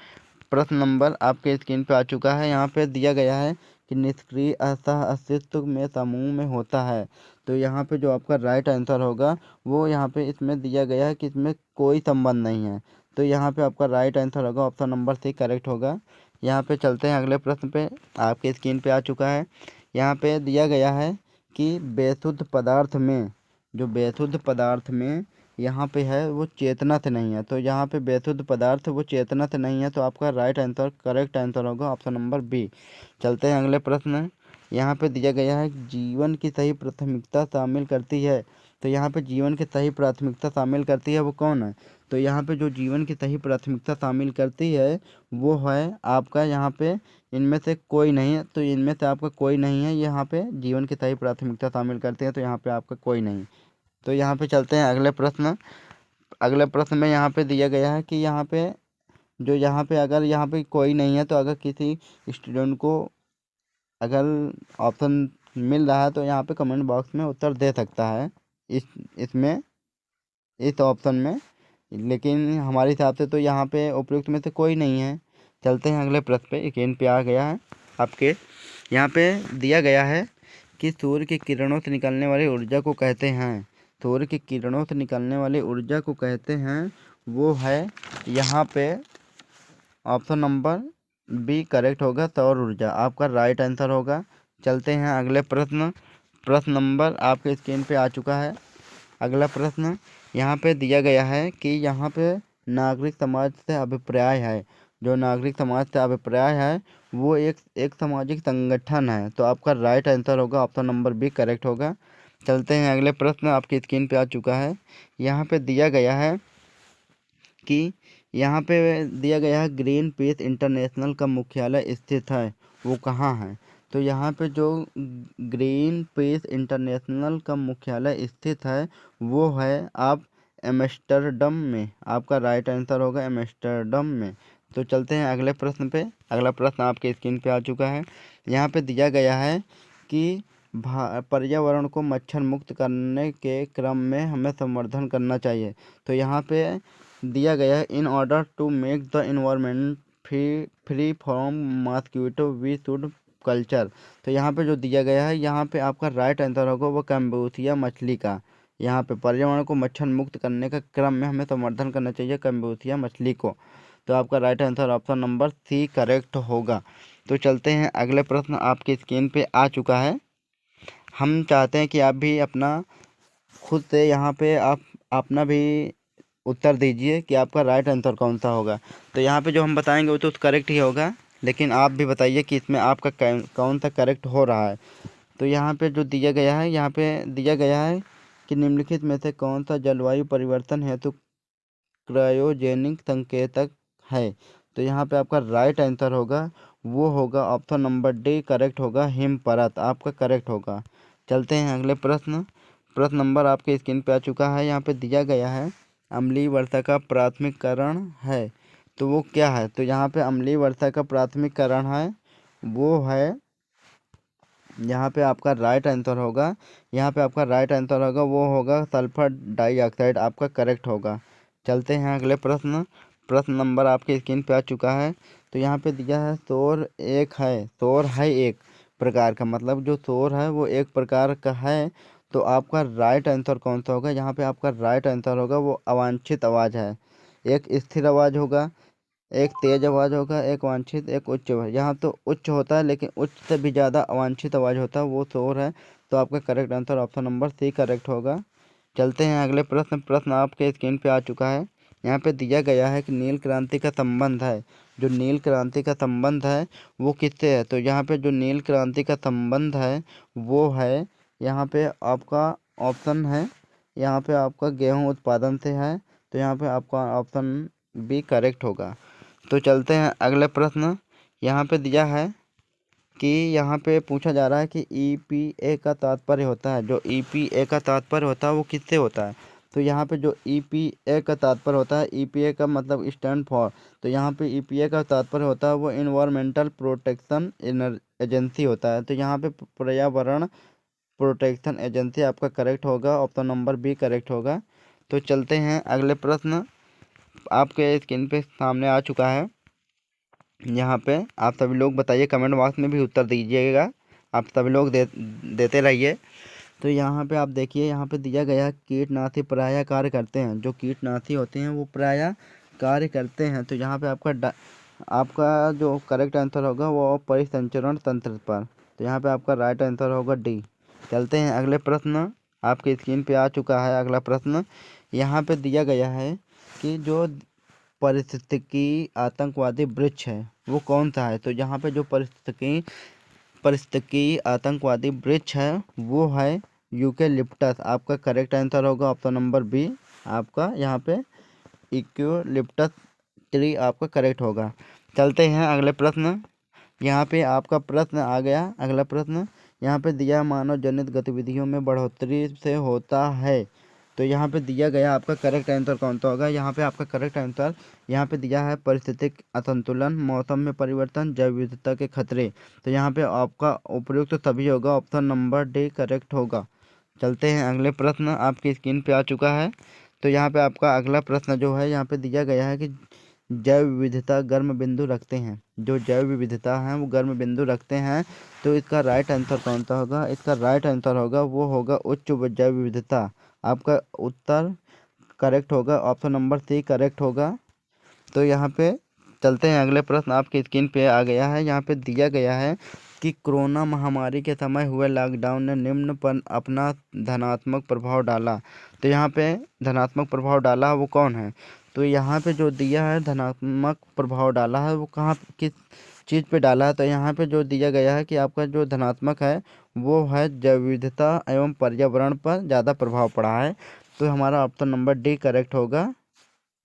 प्रश्न नंबर आपके स्क्रीन पे आ चुका है। यहाँ पे दिया गया है कि निष्क्रिय सह अस्तित्व में समूह में होता है। तो यहाँ पे जो आपका राइट आंसर होगा वो यहाँ पे इसमें दिया गया है कि इसमें कोई संबंध नहीं है। तो यहाँ पे आपका राइट आंसर होगा ऑप्शन नंबर सी करेक्ट होगा। यहाँ पे चलते हैं अगले प्रश्न पे। आपके स्क्रीन पे आ चुका है। यहाँ पे दिया गया है कि बेशुद्ध पदार्थ में जो बेशुद्ध पदार्थ में यहाँ पे है वो चेतना से नहीं है। तो यहाँ पे बेशुद्ध पदार्थ वो चेतना से नहीं है। तो आपका राइट आंसर करेक्ट आंसर होगा ऑप्शन नंबर बी। चलते हैं अगले प्रश्न। यहाँ पे दिया गया है जीवन की सही प्राथमिकता शामिल करती है। तो यहाँ पे जीवन की सही प्राथमिकता शामिल करती है वो कौन है। तो यहाँ पे जो जीवन की सही प्राथमिकता शामिल करती है वो है आपका यहाँ पे इनमें से कोई नहीं है। तो इनमें से आपका कोई नहीं है यहाँ पे जीवन की सही प्राथमिकता शामिल करते हैं। तो यहाँ पे आपका कोई नहीं। तो यहाँ पे चलते हैं अगले प्रश्न। अगले प्रश्न में यहाँ पे दिया गया है कि यहाँ पे अगर यहाँ पे कोई नहीं है तो अगर किसी स्टूडेंट को अगर ऑप्शन मिल रहा है तो यहाँ पे कमेंट बॉक्स में उत्तर दे सकता है इसमें इस ऑप्शन में। लेकिन हमारे हिसाब से तो यहाँ पे उपयुक्त में से कोई नहीं है। चलते हैं अगले प्रश्न पे। स्क्रीन पे आ गया है आपके। यहाँ पे दिया गया है कि सूर्य की किरणों से निकलने वाली ऊर्जा को कहते हैं। सूर्य की किरणों से निकलने वाली ऊर्जा को कहते हैं वो है यहाँ पे ऑप्शन नंबर बी करेक्ट होगा, सौर ऊर्जा आपका राइट आंसर होगा। चलते हैं अगले प्रश्न। प्रश्न नंबर आपके स्क्रीन पे आ चुका है। अगला प्रश्न यहाँ पे दिया गया है कि यहाँ पे नागरिक समाज से अभिप्राय है। जो नागरिक समाज से अभिप्राय है वो एक सामाजिक संगठन है। तो आपका राइट आंसर होगा ऑप्शन नंबर बी करेक्ट होगा। चलते हैं अगले प्रश्न। आपकी स्क्रीन पे आ चुका है। यहाँ पे दिया गया है कि यहाँ पे दिया गया है ग्रीन पीस इंटरनेशनल का मुख्यालय स्थित है वो कहाँ है। तो यहाँ पे जो ग्रीन पीस इंटरनेशनल का मुख्यालय स्थित है वो है आप एम्स्टर्डम में आपका राइट आंसर होगा, एम्स्टर्डम में। तो चलते हैं अगले प्रश्न पे। अगला प्रश्न आपके स्क्रीन पे आ चुका है। यहाँ पे दिया गया है कि पर्यावरण को मच्छर मुक्त करने के क्रम में हमें संवर्धन करना चाहिए। तो यहाँ पे दिया गया है in order to make the environment free from mosquito we should culture. तो यहाँ पे जो दिया गया है यहाँ पे आपका राइट आंसर होगा वो कैम्बोसिया मछली का। यहाँ पे पर्यावरण को मच्छर मुक्त करने का क्रम में हमें संवर्धन करना चाहिए कैम्बोसिया मछली को। तो आपका right answer option number C correct होगा। तो चलते हैं अगले प्रश्न। आपकी स्क्रीन पे आ चुका है। हम चाहते हैं कि आप भी अपना खुद से यहाँ पे आप अपना भी उत्तर दीजिए कि आपका राइट आंसर कौन सा होगा। तो यहाँ पे जो हम बताएंगे वो तो करेक्ट ही होगा, लेकिन आप भी बताइए कि इसमें आपका कौन सा करेक्ट हो रहा है। तो यहाँ पे जो दिया गया है यहाँ पे दिया गया है कि निम्नलिखित में से कौन सा जलवायु परिवर्तन हेतु क्रायोजेनिक संकेतक है। तो यहाँ पे आपका राइट आंसर होगा वो होगा ऑप्शन नंबर डी करेक्ट होगा, हिम परत आपका करेक्ट होगा। चलते हैं अगले प्रश्न। प्रश्न नंबर आपके स्क्रीन पे आ चुका है। यहाँ पे दिया गया है अम्लीय वर्षा का प्राथमिक कारण है। तो वो क्या है? तो यहाँ पे अम्लीय वर्षा का प्राथमिक कारण है वो है, यहाँ पे आपका राइट आंसर होगा, यहाँ पे आपका राइट आंसर होगा वो होगा सल्फर डाइऑक्साइड, आपका करेक्ट होगा। चलते हैं अगले प्रश्न। प्रश्न नंबर आपके स्क्रीन पे आ चुका है। तो यहाँ पे दिया है सौर है एक प्रकार का, मतलब जो सौर है वो एक प्रकार का है। तो आपका राइट आंसर कौन सा होगा? यहाँ पे आपका राइट आंसर होगा वो अवांछित आवाज़ है। एक स्थिर आवाज़ होगा, एक तेज आवाज़ होगा, एक वांछित, एक उच्च आवाज़। यहाँ तो उच्च होता है, लेकिन उच्च से भी ज़्यादा अवांछित आवाज़ होता है, वो शोर है। तो आपका correct answer option number C correct होगा। चलते हैं अगले प्रश्न। प्रश्न आपके स्क्रीन पे आ चुका है। यहाँ पे दिया गया है कि नील क्रांति का संबंध है, जो नील क्रांति का संबंध है वो किससे है? तो यहाँ पे जो नील क्रांति का संबंध है वो है, यहाँ पे आपका ऑप्शन है, यहाँ पे आपका गेहूँ उत्पादन से है। तो यहाँ पे आपका ऑप्शन बी करेक्ट होगा। तो चलते हैं अगले प्रश्न। यहाँ पे दिया है कि यहाँ पे पूछा जा रहा है कि ईपीए का तात्पर्य होता है, जो ईपीए का तात्पर्य होता है वो किससे होता है? तो यहाँ पे जो ईपीए का तात्पर्य होता है, ईपीए का मतलब स्टैंड फॉर, तो यहाँ पे ईपीए का तात्पर्य होता है वो इन्वायरमेंटल प्रोटेक्शन एजेंसी होता है। तो यहाँ पे पर्यावरण प्रोटेक्शन एजेंसी आपका करेक्ट होगा, ऑप्शन नंबर बी करेक्ट होगा। तो चलते हैं अगले प्रश्न। आपके स्क्रीन पे सामने आ चुका है। यहाँ पे आप सभी लोग बताइए, कमेंट बॉक्स में भी उत्तर दीजिएगा, आप सभी लोग देते रहिए। तो यहाँ पे आप देखिए, यहाँ पे दिया गया है कीटनाशी प्रायः कार्य करते हैं, जो कीटनाशी होते हैं वो प्रायः कार्य करते हैं। तो यहाँ पे आपका जो करेक्ट आंसर होगा वो परिसंचरण तंत्र पर। तो यहाँ पे आपका राइट आंसर होगा डी। चलते हैं अगले प्रश्न। आपके स्क्रीन पे आ चुका है अगला प्रश्न। यहाँ पे दिया गया है कि जो पारिस्थितिकी आतंकवादी वृक्ष है वो कौन सा है? तो यहाँ पे जो पारिस्थितिकी आतंकवादी वृक्ष है वो है यूकेलिप्टस। आपका करेक्ट आंसर होगा ऑप्शन नंबर बी, आपका यहाँ पे यूकेलिप्टस ट्री आपका करेक्ट होगा। चलते हैं अगले प्रश्न। यहाँ पे आपका प्रश्न आ गया अगला प्रश्न। यहाँ पे दिया मानव जनित गतिविधियों में बढ़ोतरी से होता है। तो यहाँ पे दिया गया आपका करेक्ट आंसर कौन सा होगा? यहाँ पे आपका करेक्ट आंसर यहाँ पे दिया है पारिस्थितिक असंतुलन, मौसम में परिवर्तन, जैव विविधता के खतरे। तो यहाँ पे आपका उपयुक्त तभी होगा, ऑप्शन नंबर डी करेक्ट होगा। चलते हैं अगले प्रश्न। आपकी स्क्रीन पे आ चुका है। तो यहाँ पे आपका अगला प्रश्न जो है, यहाँ पे दिया गया है कि जैव विविधता गर्म बिंदु रखते हैं, जो जैव विविधता है वो गर्म बिंदु रखते हैं। तो इसका राइट आंसर कौन सा होगा? इसका राइट आंसर होगा वो होगा उच्च जैव विविधता। आपका उत्तर करेक्ट होगा, ऑप्शन नंबर सी करेक्ट होगा। तो यहाँ पे चलते हैं अगले प्रश्न। आपकी स्क्रीन पे आ गया है। यहाँ पे दिया गया है कि कोरोना महामारी के समय हुए लॉकडाउन ने निम्न पर अपना धनात्मक प्रभाव डाला। तो यहाँ पे धनात्मक प्रभाव डाला वो कौन है? तो यहाँ पे जो दिया है धनात्मक प्रभाव डाला है वो कहाँ किस चीज़ पे डाला है? तो यहाँ पे जो दिया गया है कि आपका जो धनात्मक है वो है जैव विविधता एवं पर्यावरण पर ज़्यादा प्रभाव पड़ा है। तो हमारा ऑप्शन नंबर डी करेक्ट होगा।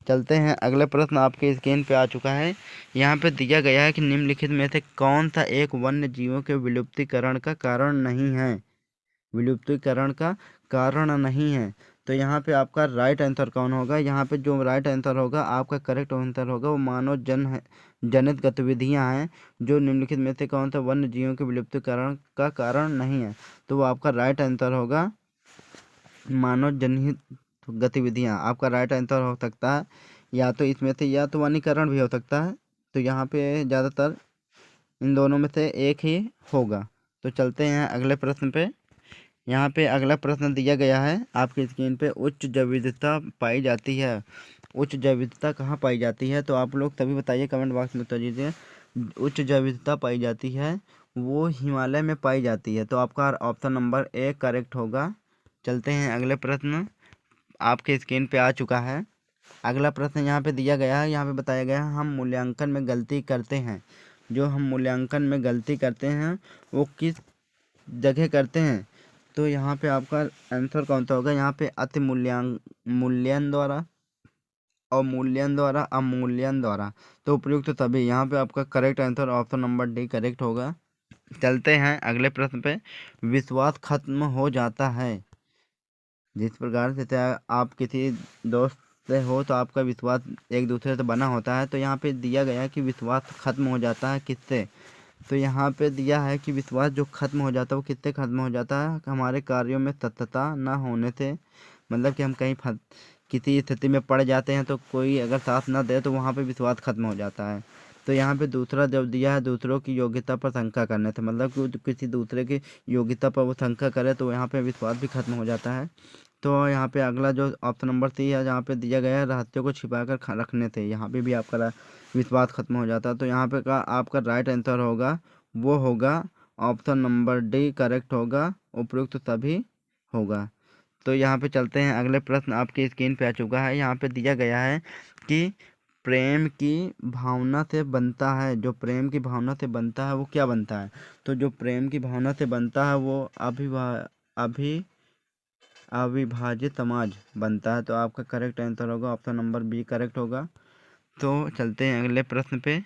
चलते हैं अगले प्रश्न। आपके स्क्रीन पे आ चुका है। यहाँ पे दिया गया है कि निम्नलिखित में से कौन सा एक वन्य जीवों के विलुप्तीकरण का कारण नहीं है? विलुप्तीकरण का कारण नहीं है। तो यहाँ पे आपका राइट आंसर कौन होगा? यहाँ पे जो राइट आंसर होगा, आपका करेक्ट आंसर होगा वो मानव जनित गतिविधियाँ हैं, जो निम्नलिखित में से कौन सा वन्य जीवों के विलुप्तीकरण का कारण नहीं है। तो वो आपका राइट आंसर होगा मानव जनित गतिविधियाँ। आपका राइट आंसर हो सकता है या तो इसमें से, या तो वनीकरण भी हो सकता है। तो यहाँ पे ज़्यादातर इन दोनों में से एक ही होगा। तो चलते हैं अगले प्रश्न पे। यहाँ पे अगला प्रश्न दिया गया है आपकी स्क्रीन पे, उच्च जैव विविधता पाई जाती है। उच्च जैव विविधता कहाँ पाई जाती है? तो आप लोग सभी बताइए, कमेंट बॉक्स में उत्तर दीजिए। उच्च जैव विविधता पाई जाती है वो हिमालय में पाई जाती है। तो आपका ऑप्शन नंबर ए करेक्ट होगा। चलते हैं अगले प्रश्न। आपके स्क्रीन पे आ चुका है अगला प्रश्न। यहाँ पे दिया गया है, यहाँ पे बताया गया है हम मूल्यांकन में गलती करते हैं। जो हम मूल्यांकन में गलती करते हैं वो किस जगह करते हैं? तो यहाँ पे आपका आंसर कौन सा होगा? यहाँ पे अति मूल्यन द्वारा, अवमूल्यन द्वारा, अवमूल्यन द्वारा। तो उपयुक्त तभी, यहाँ पे आपका correct answer option number D correct होगा। चलते हैं अगले प्रश्न पे। विश्वास खत्म हो जाता है जिस प्रकार से, चाहे आप किसी दोस्त से हो तो आपका विश्वास एक दूसरे से बना होता है। तो यहाँ पे दिया गया है कि विश्वास खत्म हो जाता है किससे। तो यहाँ पे दिया है कि विश्वास जो खत्म हो जाता है वो किससे खत्म हो जाता है, हमारे कार्यों में सत्यता न होने से। मतलब कि हम कहीं किसी स्थिति में पड़ जाते हैं तो कोई अगर साथ ना दे तो वहाँ पे विश्वास खत्म हो जाता है। तो यहाँ पे दूसरा जब दिया है दूसरों की योग्यता पर शंका करने से, मतलब कि किसी दूसरे की योग्यता पर वो शंका करे तो यहाँ पे विश्वास भी खत्म हो जाता है। तो यहाँ पे अगला जो ऑप्शन नंबर 3 है, जहाँ पे दिया गया है रहस्यों को छिपा कर रखने से, यहाँ पे भी आपका विश्वास खत्म हो जाता है। तो यहाँ पे का आपका राइट आंसर होगा, वो होगा ऑप्शन नंबर डी करेक्ट होगा, उपयुक्त सभी होगा। तो यहाँ पे चलते हैं अगले प्रश्न आपकी स्क्रीन पे आ चुका है। यहाँ पे दिया गया है कि प्रेम की भावना से बनता है, जो प्रेम की भावना से बनता है वो क्या बनता है। तो जो प्रेम की भावना से बनता है वो अविभाजित समाज बनता है। तो आपका करेक्ट आंसर होगा ऑप्शन नंबर बी करेक्ट होगा। तो चलते हैं अगले प्रश्न पे।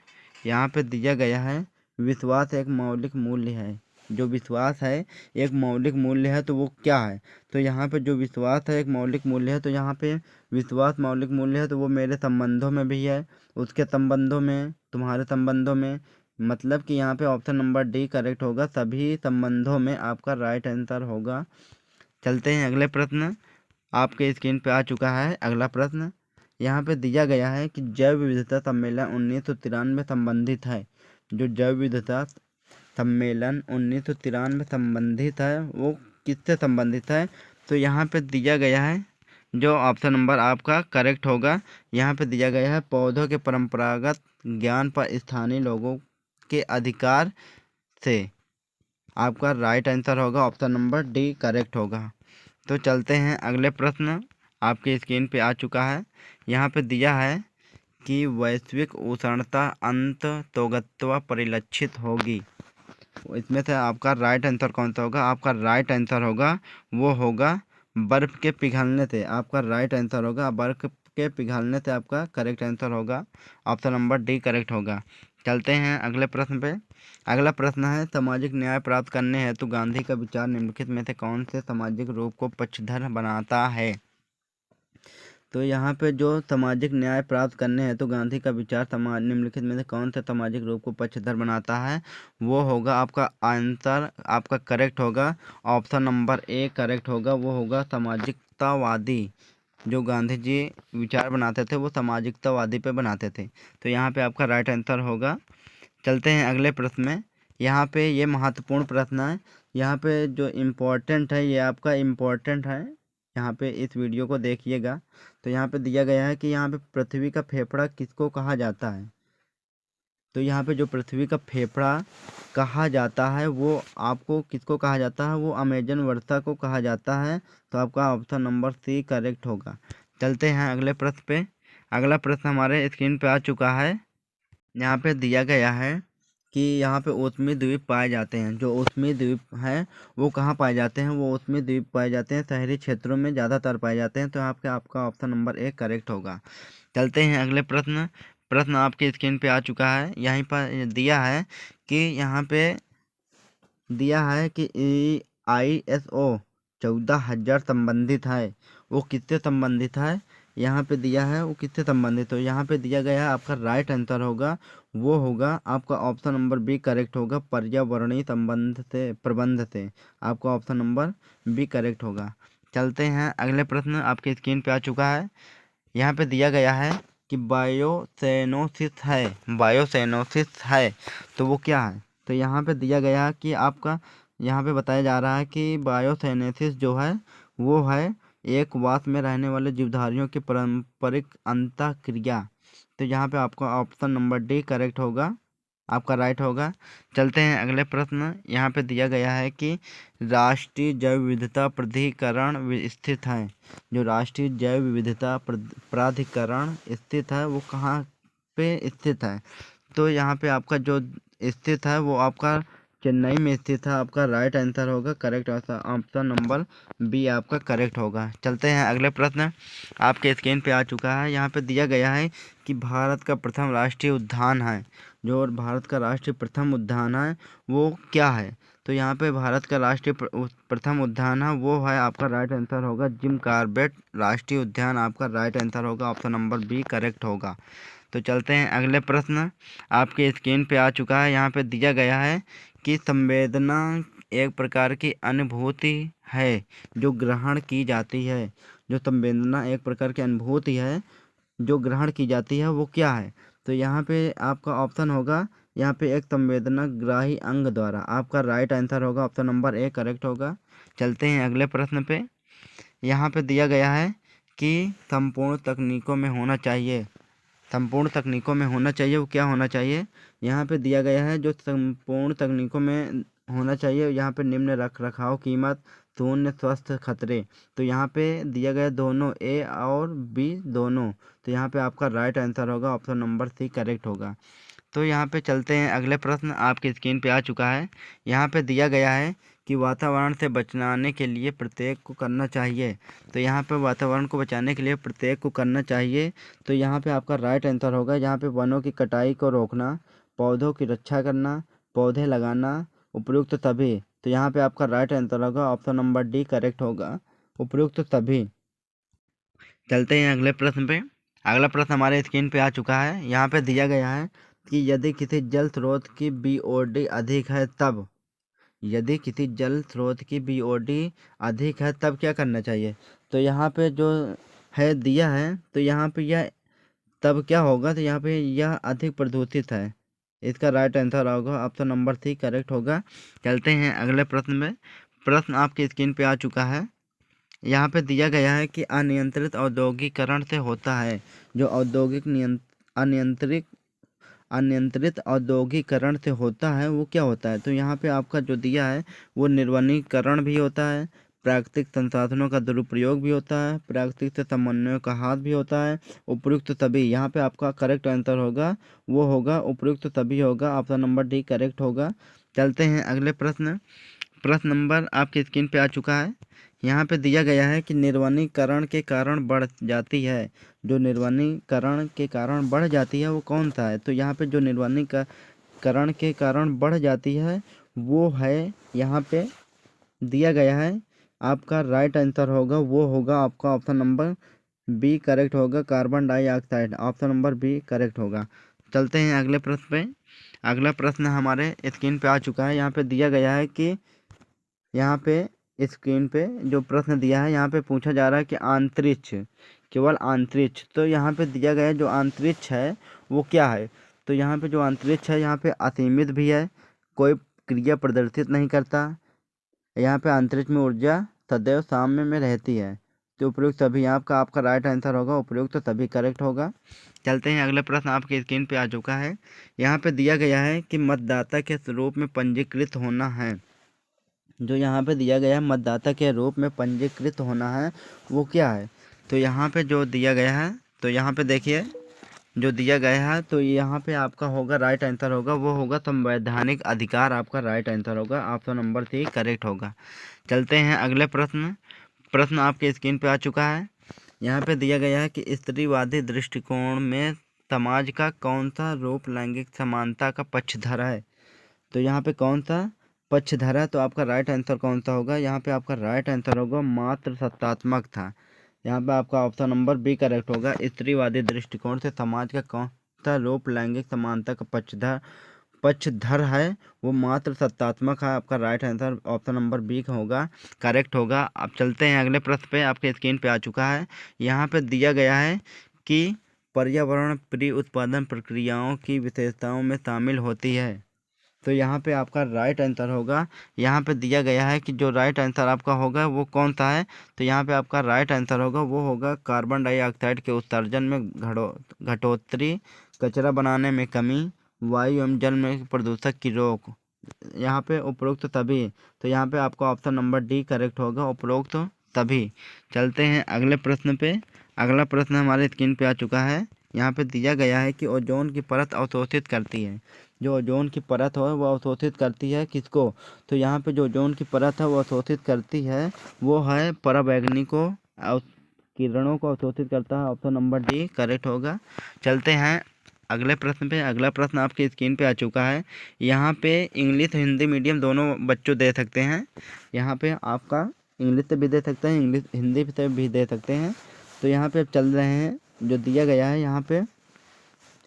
यहाँ पे दिया गया है विश्वास एक मौलिक मूल्य है। जो विश्वास है एक मौलिक मूल्य है तो वो क्या है। तो यहाँ पे जो विश्वास है एक मौलिक मूल्य है, तो यहाँ पे विश्वास मौलिक मूल्य है तो वो मेरे संबंधों में भी है, उसके संबंधों में, तुम्हारे संबंधों में। मतलब कि यहाँ पे ऑप्शन नंबर डी करेक्ट होगा, सभी संबंधों में आपका राइट आंसर होगा। चलते हैं अगले प्रश्न आपके स्क्रीन पे आ चुका है। अगला प्रश्न यहाँ पे दिया गया है कि जैव विविधता सम्मेलन 1993 संबंधित है। जो जैव विविधता सम्मेलन 1993 संबंधित है वो किससे संबंधित है। तो यहाँ पे दिया गया है जो ऑप्शन नंबर आपका करेक्ट होगा। यहाँ पे दिया गया है पौधों के परंपरागत ज्ञान पर स्थानीय लोगों के अधिकार से। आपका राइट आंसर होगा ऑप्शन नंबर डी करेक्ट होगा। तो चलते हैं अगले प्रश्न आपके स्क्रीन पे आ चुका है। यहाँ पे दिया है कि वैश्विक उष्णता अंततोगत्वा परिलक्षित होगी। इसमें से आपका राइट आंसर कौन सा होगा। आपका राइट आंसर होगा वो होगा बर्फ़ के पिघलने से। आपका राइट आंसर होगा बर्फ़ के पिघलने से, आपका करेक्ट आंसर होगा ऑप्शन नंबर डी करेक्ट होगा। चलते हैं अगले प्रश्न पे। अगला प्रश्न है सामाजिक न्याय प्राप्त करने हेतु गांधी का विचार निम्नलिखित में से कौन से सामाजिक रूप को पक्षधर बनाता है। तो यहाँ पे जो सामाजिक न्याय प्राप्त करने हेतु गांधी का विचार समाज निम्नलिखित में से कौन से सामाजिक रूप को पक्षधर बनाता है, वो होगा आपका आंसर आपका करेक्ट होगा ऑप्शन नंबर ए करेक्ट होगा, वो होगा सामाजिकतावादी। जो गांधी जी विचार बनाते थे वो सामाजिकतावादी पे बनाते थे। तो यहाँ पे आपका राइट आंसर होगा। चलते हैं अगले प्रश्न में। यहाँ पे ये महत्वपूर्ण प्रश्न है। यहाँ पे जो इम्पोर्टेंट है ये आपका इम्पोर्टेंट है, यहाँ पे इस वीडियो को देखिएगा। तो यहाँ पे दिया गया है कि यहाँ पे पृथ्वी का फेफड़ा किसको कहा जाता है। तो यहाँ पे जो पृथ्वी का फेफड़ा कहा जाता है वो आपको किसको कहा जाता है, वो अमेजन वर्षा को कहा जाता है। तो आपका ऑप्शन नंबर सी करेक्ट होगा। चलते हैं अगले प्रश्न पे। अगला प्रश्न हमारे स्क्रीन पे आ चुका है। यहाँ पे दिया गया है कि यहाँ पे ओसमी द्वीप पाए जाते हैं। जो ओसमी द्वीप हैं वो कहाँ पाए जाते हैं, वो ओसमी द्वीप पाए जाते हैं शहरी क्षेत्रों में ज़्यादातर पाए जाते हैं। तो आपका ऑप्शन नंबर ए करेक्ट होगा। चलते हैं अगले प्रश्न। प्रश्न आपके स्क्रीन पे आ चुका है। यहीं पर दिया है कि यहाँ पे दिया है कि ISO 14000 संबंधित है, वो किससे संबंधित है। यहाँ पे दिया है वो किससे संबंधित हो। यहाँ पे दिया गया है आपका राइट आंसर होगा वो होगा आपका ऑप्शन नंबर बी करेक्ट होगा, पर्यावरणीय संबंध से प्रबंध से। आपका ऑप्शन नंबर बी करेक्ट होगा। चलते हैं अगले प्रश्न आपके स्क्रीन पे आ चुका है। यहाँ पे दिया गया है कि बायोसेनोसिस है तो वो क्या है। तो यहाँ पे दिया गया है कि आपका यहाँ पे बताया जा रहा है कि बायोसेनेसिस जो है वो है एक वास में रहने वाले जीवधारियों की पारंपरिक अंतःक्रिया। तो यहाँ पे आपका ऑप्शन नंबर डी करेक्ट होगा, आपका राइट होगा। चलते हैं अगले प्रश्न। यहाँ पे दिया गया है कि राष्ट्रीय जैव विविधता प्राधिकरण स्थित है। जो राष्ट्रीय जैव विविधता प्राधिकरण स्थित है वो कहाँ पे स्थित है। तो यहाँ पे आपका जो स्थित है वो आपका चेन्नई में स्थित है। आपका राइट आंसर होगा करेक्ट ऑप्शन नंबर बी आपका करेक्ट होगा। चलते हैं अगले प्रश्न आपके स्क्रीन पे आ चुका है। यहाँ पे दिया गया है कि भारत का प्रथम राष्ट्रीय उद्यान है। जो भारत का राष्ट्रीय प्रथम उद्यान है वो क्या है। तो यहाँ पे भारत का राष्ट्रीय प्रथम उद्यान है वो है आपका राइट आंसर होगा जिम कॉर्बेट राष्ट्रीय उद्यान आपका राइट आंसर होगा, ऑप्शन नंबर बी करेक्ट होगा। तो चलते हैं अगले प्रश्न, आपके स्क्रीन पे आ चुका है। यहाँ पे दिया गया है कि संवेदना एक प्रकार की अनुभूति है जो ग्रहण की जाती है। जो संवेदना एक प्रकार की अनुभूति है जो ग्रहण की जाती है वो क्या है? तो यहाँ पे आपका ऑप्शन होगा, यहाँ पे एक संवेदना ग्राही अंग द्वारा, आपका राइट आंसर होगा, ऑप्शन नंबर ए करेक्ट होगा। चलते हैं अगले प्रश्न पे। यहाँ पे दिया गया है कि संपूर्ण तकनीकों में होना चाहिए, संपूर्ण तकनीकों में होना चाहिए वो क्या होना चाहिए? यहाँ पे दिया गया है जो संपूर्ण तकनीकों में होना चाहिए, यहाँ पे निम्न रख रखाव कीमत शून्य स्वस्थ खतरे। तो यहाँ पे दिया गया दोनों, ए और बी दोनों। तो यहाँ पे आपका राइट आंसर होगा, ऑप्शन नंबर सी करेक्ट होगा। तो यहाँ पे चलते हैं अगले प्रश्न, आपकी स्क्रीन पे आ चुका है। यहाँ पे दिया गया है कि वातावरण से बचाने के लिए प्रत्येक को करना चाहिए। तो यहाँ पे वातावरण को बचाने के लिए प्रत्येक को करना चाहिए। तो यहाँ पे आपका राइट आंसर होगा, यहाँ पे वनों की कटाई को रोकना, पौधों की रक्षा करना, पौधे लगाना, उपयुक्त सभी। तो यहाँ पे आपका राइट आंसर होगा, ऑप्शन नंबर डी करेक्ट होगा, उपयुक्त सभी। चलते हैं अगले प्रश्न पे। अगला प्रश्न हमारे स्क्रीन पे आ चुका है। यहाँ पे दिया गया है कि यदि किसी जल स्रोत की BOD अधिक है तब, यदि किसी जल स्रोत की BOD अधिक है तब क्या करना चाहिए? तो यहाँ पे जो है दिया है, तो यहाँ पे यह तब क्या होगा? तो यहाँ पे यह अधिक प्रदूषित है, इसका राइट आंसर होगा, ऑप्शन नंबर सी करेक्ट होगा। चलते हैं अगले प्रश्न में। प्रश्न आपकी स्क्रीन पे आ चुका है। यहाँ पे दिया गया है कि अनियंत्रित औद्योगिकरण से होता है, जो अनियंत्रित अनियंत्रित औद्योगिकरण से होता है वो क्या होता है? तो यहाँ पे आपका जो दिया है वो निर्वनीकरण भी होता है, प्राकृतिक संसाधनों का दुरुपयोग भी होता है, प्राकृतिक से समन्वय का हाथ भी होता है, उपयुक्त सभी। यहाँ पे आपका करेक्ट आंसर होगा वो होगा उपयुक्त सभी होगा, ऑप्शन नंबर डी करेक्ट होगा। चलते हैं अगले प्रश्न। प्रश्न नंबर आपकी स्क्रीन पे आ चुका है। यहाँ पे दिया गया है कि निर्वनीकरण के कारण बढ़ जाती है, जो निर्वनीकरण के कारण बढ़ जाती है वो कौन सा है? तो यहाँ पे जो निर्वनीकरण के कारण बढ़ जाती है वो है, यहाँ पे दिया गया है, आपका राइट आंसर होगा वो होगा आपका ऑप्शन नंबर बी करेक्ट होगा, carbon dioxide, option number B correct होगा। चलते हैं अगले प्रश्न पे। अगला प्रश्न हमारे स्क्रीन पे आ चुका है। यहाँ पे दिया गया है कि यहाँ पे स्क्रीन पे जो प्रश्न दिया है यहाँ पे पूछा जा रहा है कि अंतरिक्ष, केवल अंतरिक्ष। तो यहाँ पे दिया गया है जो अंतरिक्ष है वो क्या है? तो यहाँ पे जो अंतरिक्ष है यहाँ पे असीमित भी है, कोई क्रिया प्रदर्शित नहीं करता, यहाँ पे अंतरिक्ष में ऊर्जा सदैव साम्य में रहती है। तो उपयुक्त सभी आपका राइट आंसर होगा, उपयुक्त सभी करेक्ट होगा। चलते हैं अगले प्रश्न, आपके स्क्रीन पे आ चुका है। यहाँ पे दिया गया है कि मतदाता के रूप में पंजीकृत होना है, जो यहाँ पे दिया गया है मतदाता के रूप में पंजीकृत होना है वो क्या है? तो यहाँ पे जो दिया गया है, तो यहाँ पे देखिए जो दिया गया है, तो यहाँ पे आपका होगा राइट आंसर होगा वो होगा संवैधानिक अधिकार, आपका राइट आंसर होगा, ऑप्शन नंबर सी करेक्ट होगा। चलते हैं अगले प्रश्न। प्रश्न आपके स्क्रीन पे आ चुका है। यहाँ पे दिया गया है कि स्त्रीवादी दृष्टिकोण में समाज का कौन सा रूप लैंगिक समानता का पक्षधर है? तो यहाँ पे कौन सा पक्षधर है? तो आपका राइट आंसर कौन सा होगा? यहाँ पे आपका राइट आंसर होगा मात्र सत्तात्मक था, यहाँ पे आपका ऑप्शन नंबर बी करेक्ट होगा। स्त्रीवादी दृष्टिकोण से समाज का कौन सा रूप लैंगिक समानता का पक्षधर है वो मात्र सत्तात्मक है, आपका right answer option number B होगा, करेक्ट होगा। अब चलते हैं अगले प्रश्न पे, आपके स्क्रीन पे आ चुका है। यहाँ पे दिया गया है कि पर्यावरण प्रिय उत्पादन प्रक्रियाओं की विशेषताओं में शामिल होती है। तो यहाँ पे आपका राइट आंसर होगा, यहाँ पे दिया गया है कि जो राइट आंसर आपका होगा वो कौन सा है? तो यहाँ पे आपका राइट आंसर होगा वो होगा कार्बन डाइऑक्साइड के उत्सर्जन में घटोतरी, कचरा बनाने में कमी, वायु एवं जल में प्रदूषक की रोक, यहाँ पे उपरोक्त तभी। तो यहाँ पे आपका ऑप्शन नंबर डी करेक्ट होगा, उपरोक्त तभी। चलते हैं अगले प्रश्न पे। अगला प्रश्न हमारे स्क्रीन पे आ चुका है। यहाँ पे दिया गया है कि ओजोन की परत अवशोषित करती है, जो ओजोन की परत हो वो अवशोषित करती है किसको? तो यहाँ पे जो ओजोन की परत है वो अवशोषित करती है वो है पराबैंगनी किरणों को अवशोषित करता है, ऑप्शन नंबर डी करेक्ट होगा। चलते हैं अगले प्रश्न पे। अगला प्रश्न आपकी स्क्रीन पे आ चुका है। यहाँ पे इंग्लिश हिंदी मीडियम दोनों बच्चों दे सकते हैं। यहाँ पे आपका इंग्लिश से भी दे सकते हैं, इंग्लिश हिंदी से भी दे सकते हैं। तो यहाँ पे चल रहे हैं जो दिया गया है।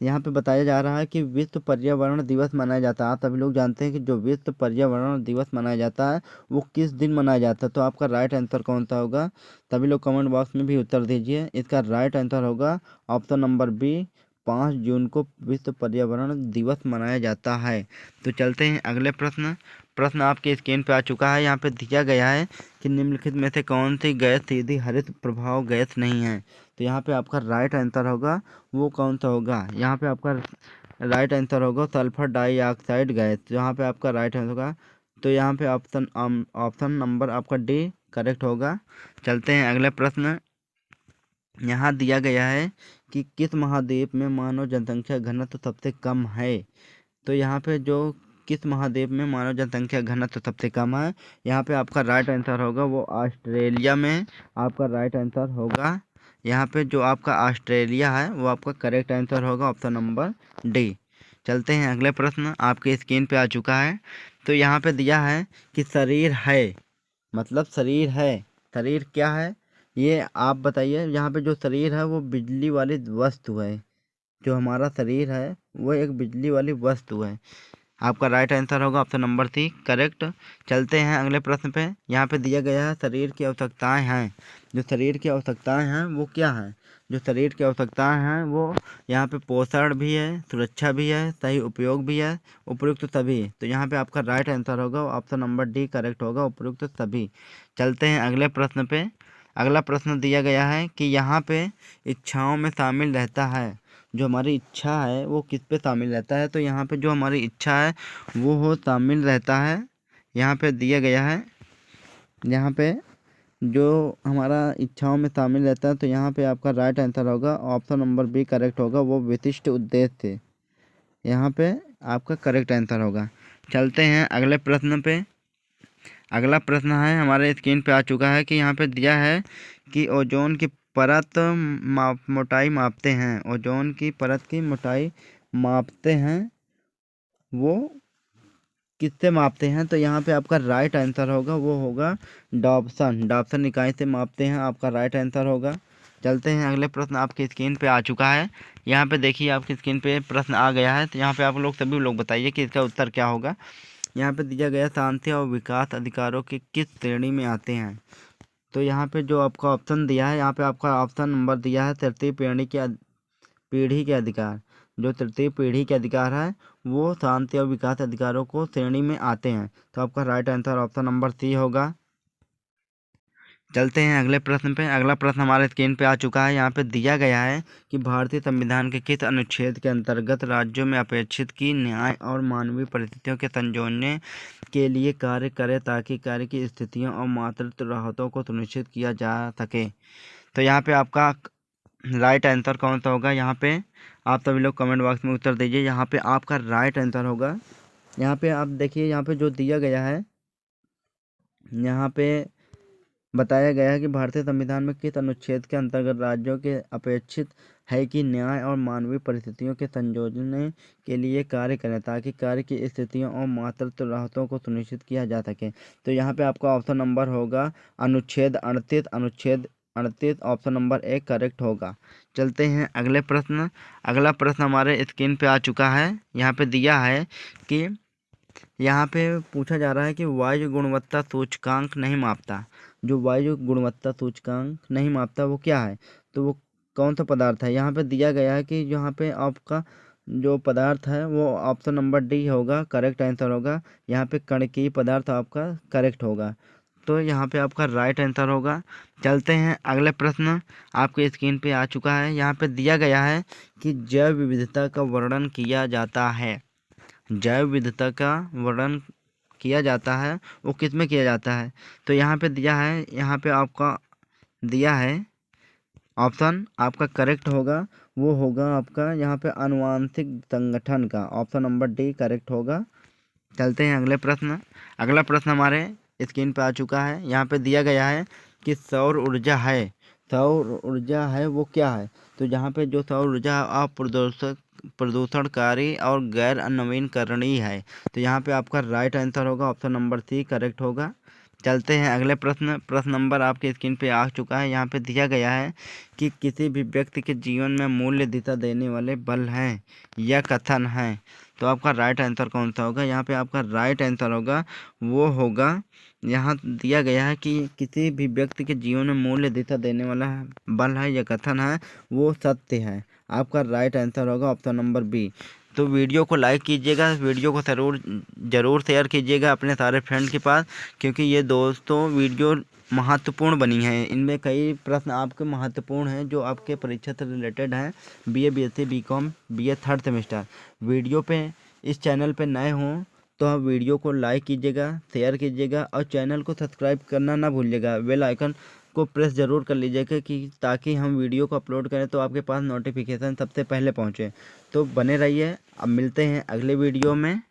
यहाँ पे बताया जा रहा है कि विश्व पर्यावरण दिवस मनाया जाता है। आप सभी लोग जानते हैं कि जो विश्व पर्यावरण दिवस मनाया जाता है वो किस दिन मनाया जाता है। तो आपका राइट आंसर कौन सा होगा? सभी लोग कमेंट बॉक्स में भी उत्तर दीजिए। इसका राइट आंसर होगा ऑप्शन नंबर बी, 5 जून को विश्व पर्यावरण दिवस मनाया जाता है। तो चलते हैं अगले प्रश्न। प्रश्न आपके स्क्रीन पे आ चुका है। यहाँ पे दिया गया है कि निम्नलिखित में से कौन सी गैस सीधी हरित प्रभाव गैस नहीं है। तो यहाँ पे आपका राइट आंसर होगा वो कौन सा होगा? यहाँ पे आपका राइट आंसर होगा सल्फर डाइऑक्साइड गैस। यहाँ पे आपका राइट आंसर होगा। तो यहाँ पे ऑप्शन नंबर आपका डी करेक्ट होगा। चलते हैं अगले प्रश्न। यहाँ दिया गया है कि किस महाद्वीप में मानव जनसंख्या घनत्व सबसे कम है। तो यहाँ पे जो किस महाद्वीप में मानव जनसंख्या घनत्व सबसे कम है, यहाँ पे आपका राइट आंसर होगा वो ऑस्ट्रेलिया में आपका राइट आंसर होगा। यहाँ पे जो आपका ऑस्ट्रेलिया है वो आपका करेक्ट आंसर होगा, ऑप्शन नंबर डी। चलते हैं अगले प्रश्न। आपके स्क्रीन पे आ चुका है। तो यहाँ पे दिया है कि शरीर है, मतलब शरीर है, शरीर क्या है ये आप बताइए। यहाँ पे जो शरीर है वो बिजली वाली वस्तु है। जो हमारा शरीर है वो एक बिजली वाली वस्तु है। आपका राइट आंसर होगा ऑप्शन नंबर सी करेक्ट। चलते हैं अगले प्रश्न पे। यहाँ पे दिया गया है शरीर की आवश्यकताएं हैं। जो शरीर की आवश्यकताएं हैं वो क्या हैं? जो शरीर की आवश्यकताएं हैं वो यहाँ पे पोषण भी है, सुरक्षा भी है, सही उपयोग भी है, उपयुक्त सभी। तो यहाँ पे आपका राइट आंसर होगा ऑप्शन नंबर डी करेक्ट होगा, उपयुक्त सभी। चलते हैं अगले प्रश्न पे। अगला प्रश्न दिया गया है कि यहाँ पे इच्छाओं में शामिल रहता है। जो हमारी इच्छा है वो किस पे शामिल रहता है? तो यहाँ पे जो हमारी इच्छा है वो हो शामिल रहता है। यहाँ पे दिया गया है, यहाँ पे जो हमारा इच्छाओं में शामिल रहता है। तो यहाँ पे आपका राइट आंसर होगा ऑप्शन नंबर बी करेक्ट होगा, वो विशिष्ट उद्देश्य। यहाँ पे आपका करेक्ट आंसर होगा। चलते हैं अगले प्रश्न पे। अगला प्रश्न है हमारे स्क्रीन पे आ चुका है कि यहाँ पे दिया है कि ओजोन की परत मोटाई मापते हैं। ओजोन की परत की मोटाई मापते हैं, वो किससे मापते हैं? तो यहाँ पे आपका राइट आंसर होगा वो होगा डॉप्सन इकाई से मापते हैं, आपका राइट आंसर होगा। चलते हैं अगले प्रश्न। आपकी स्क्रीन पे आ चुका है। यहाँ पे देखिए आपकी स्क्रीन पे प्रश्न आ गया है। तो यहाँ पे आप लोग सभी लोग बताइए कि इसका उत्तर क्या होगा। यहाँ पे दिया गया शांति और विकास अधिकारों की किस श्रेणी में आते हैं। तो यहाँ पे जो आपका ऑप्शन दिया है, यहाँ पे आपका ऑप्शन नंबर दिया है तृतीय पीढ़ी के अधिकार। जो तृतीय पीढ़ी के अधिकार है वो शांति और विकास अधिकारों को श्रेणी में आते हैं। तो आपका right answer option number C होगा। चलते हैं अगले प्रश्न पे। अगला प्रश्न हमारे स्क्रीन पे आ चुका है। यहाँ पे दिया गया है कि भारतीय संविधान के किस अनुच्छेद के अंतर्गत राज्यों में अपेक्षित की न्याय और मानवीय परिस्थितियों के संजोने के लिए कार्य करे ताकि कार्य की स्थितियों और मातृत्व राहतों को सुनिश्चित किया जा सके। तो यहाँ पे आपका राइट आंसर कौन सा होगा? यहाँ पे आप सभी लोग कमेंट बॉक्स में उत्तर दीजिए। यहाँ पे आपका राइट आंसर होगा, यहाँ पे आप देखिए, यहाँ पे जो दिया गया है, यहाँ पे बताया गया है कि भारतीय संविधान में किस अनुच्छेद के अंतर्गत राज्यों के अपेक्षित है कि न्याय और मानवीय परिस्थितियों के संयोजन के लिए कार्य करें ताकि कार्य की स्थितियों और मातृत्व राहतों को सुनिश्चित किया जा सके। तो यहाँ पे आपका ऑप्शन नंबर होगा अनुच्छेद 38 ऑप्शन नंबर ए करेक्ट होगा। चलते हैं अगले प्रश्न। अगला प्रश्न हमारे स्क्रीन पे आ चुका है। यहाँ पे दिया है कि यहाँ पे पूछा जा रहा है कि वायु गुणवत्ता सूचकांक नहीं मापता। जो वायु गुणवत्ता सूचकांक नहीं मापता वो क्या है? तो वो कौन सा पदार्थ है? यहाँ पे दिया गया है कि यहाँ पे आपका जो पदार्थ है वो ऑप्शन नंबर डी होगा, करेक्ट आंसर होगा। यहाँ पे कणकीय पदार्थ आपका करेक्ट होगा। तो यहाँ पे आपका राइट आंसर होगा। चलते हैं अगले प्रश्न। आपके स्क्रीन पे आ चुका है। यहाँ पे दिया गया है कि जैव विविधता का वर्णन किया जाता है। जैव विविधता का वर्णन किया जाता है वो किस में किया जाता है? तो यहाँ पे दिया है, यहाँ पे आपका दिया है ऑप्शन आपका करेक्ट होगा, वो होगा आपका यहाँ पे आनुवांशिक संगठन का, ऑप्शन नंबर डी करेक्ट होगा। चलते हैं अगले प्रश्न। अगला प्रश्न हमारे स्क्रीन पे आ चुका है। यहाँ पे दिया गया है कि सौर ऊर्जा है। सौर ऊर्जा है वो क्या है? तो यहाँ पे जो सौर ऊर्जा है प्रदूषणकारी और गैर नवीनकरणीय है। तो यहाँ पे आपका राइट आंसर होगा ऑप्शन नंबर सी करेक्ट होगा। चलते हैं अगले प्रश्न नंबर आपके स्क्रीन पे आ चुका है। यहाँ पे दिया गया है कि किसी भी व्यक्ति के जीवन में मूल्य दिशा देने वाले बल हैं या कथन हैं। तो आपका राइट आंसर कौन सा होगा? यहाँ पे आपका राइट आंसर होगा वो होगा, यहाँ दिया गया है कि किसी भी व्यक्ति के जीवन में मूल्य दिशा देने वाला बल है या कथन है वो सत्य है। आपका राइट आंसर होगा ऑप्शन नंबर बी। तो वीडियो को लाइक कीजिएगा, वीडियो को ज़रूर शेयर कीजिएगा अपने सारे फ्रेंड के पास, क्योंकि ये दोस्तों वीडियो महत्वपूर्ण बनी है। इनमें कई प्रश्न आपके महत्वपूर्ण हैं जो आपके परीक्षा से रिलेटेड हैं। BA, BSc, BCom, BA third semester. Video पे इस चैनल पे नए हों तो आप वीडियो को लाइक कीजिएगा, शेयर कीजिएगा और चैनल को सब्सक्राइब करना ना भूलिएगा। बेल आइकन को प्रेस ज़रूर कर लीजिएगा कि ताकि हम वीडियो को अपलोड करें तो आपके पास नोटिफिकेशन सबसे पहले पहुंचे। तो बने रहिए। अब मिलते हैं अगले वीडियो में।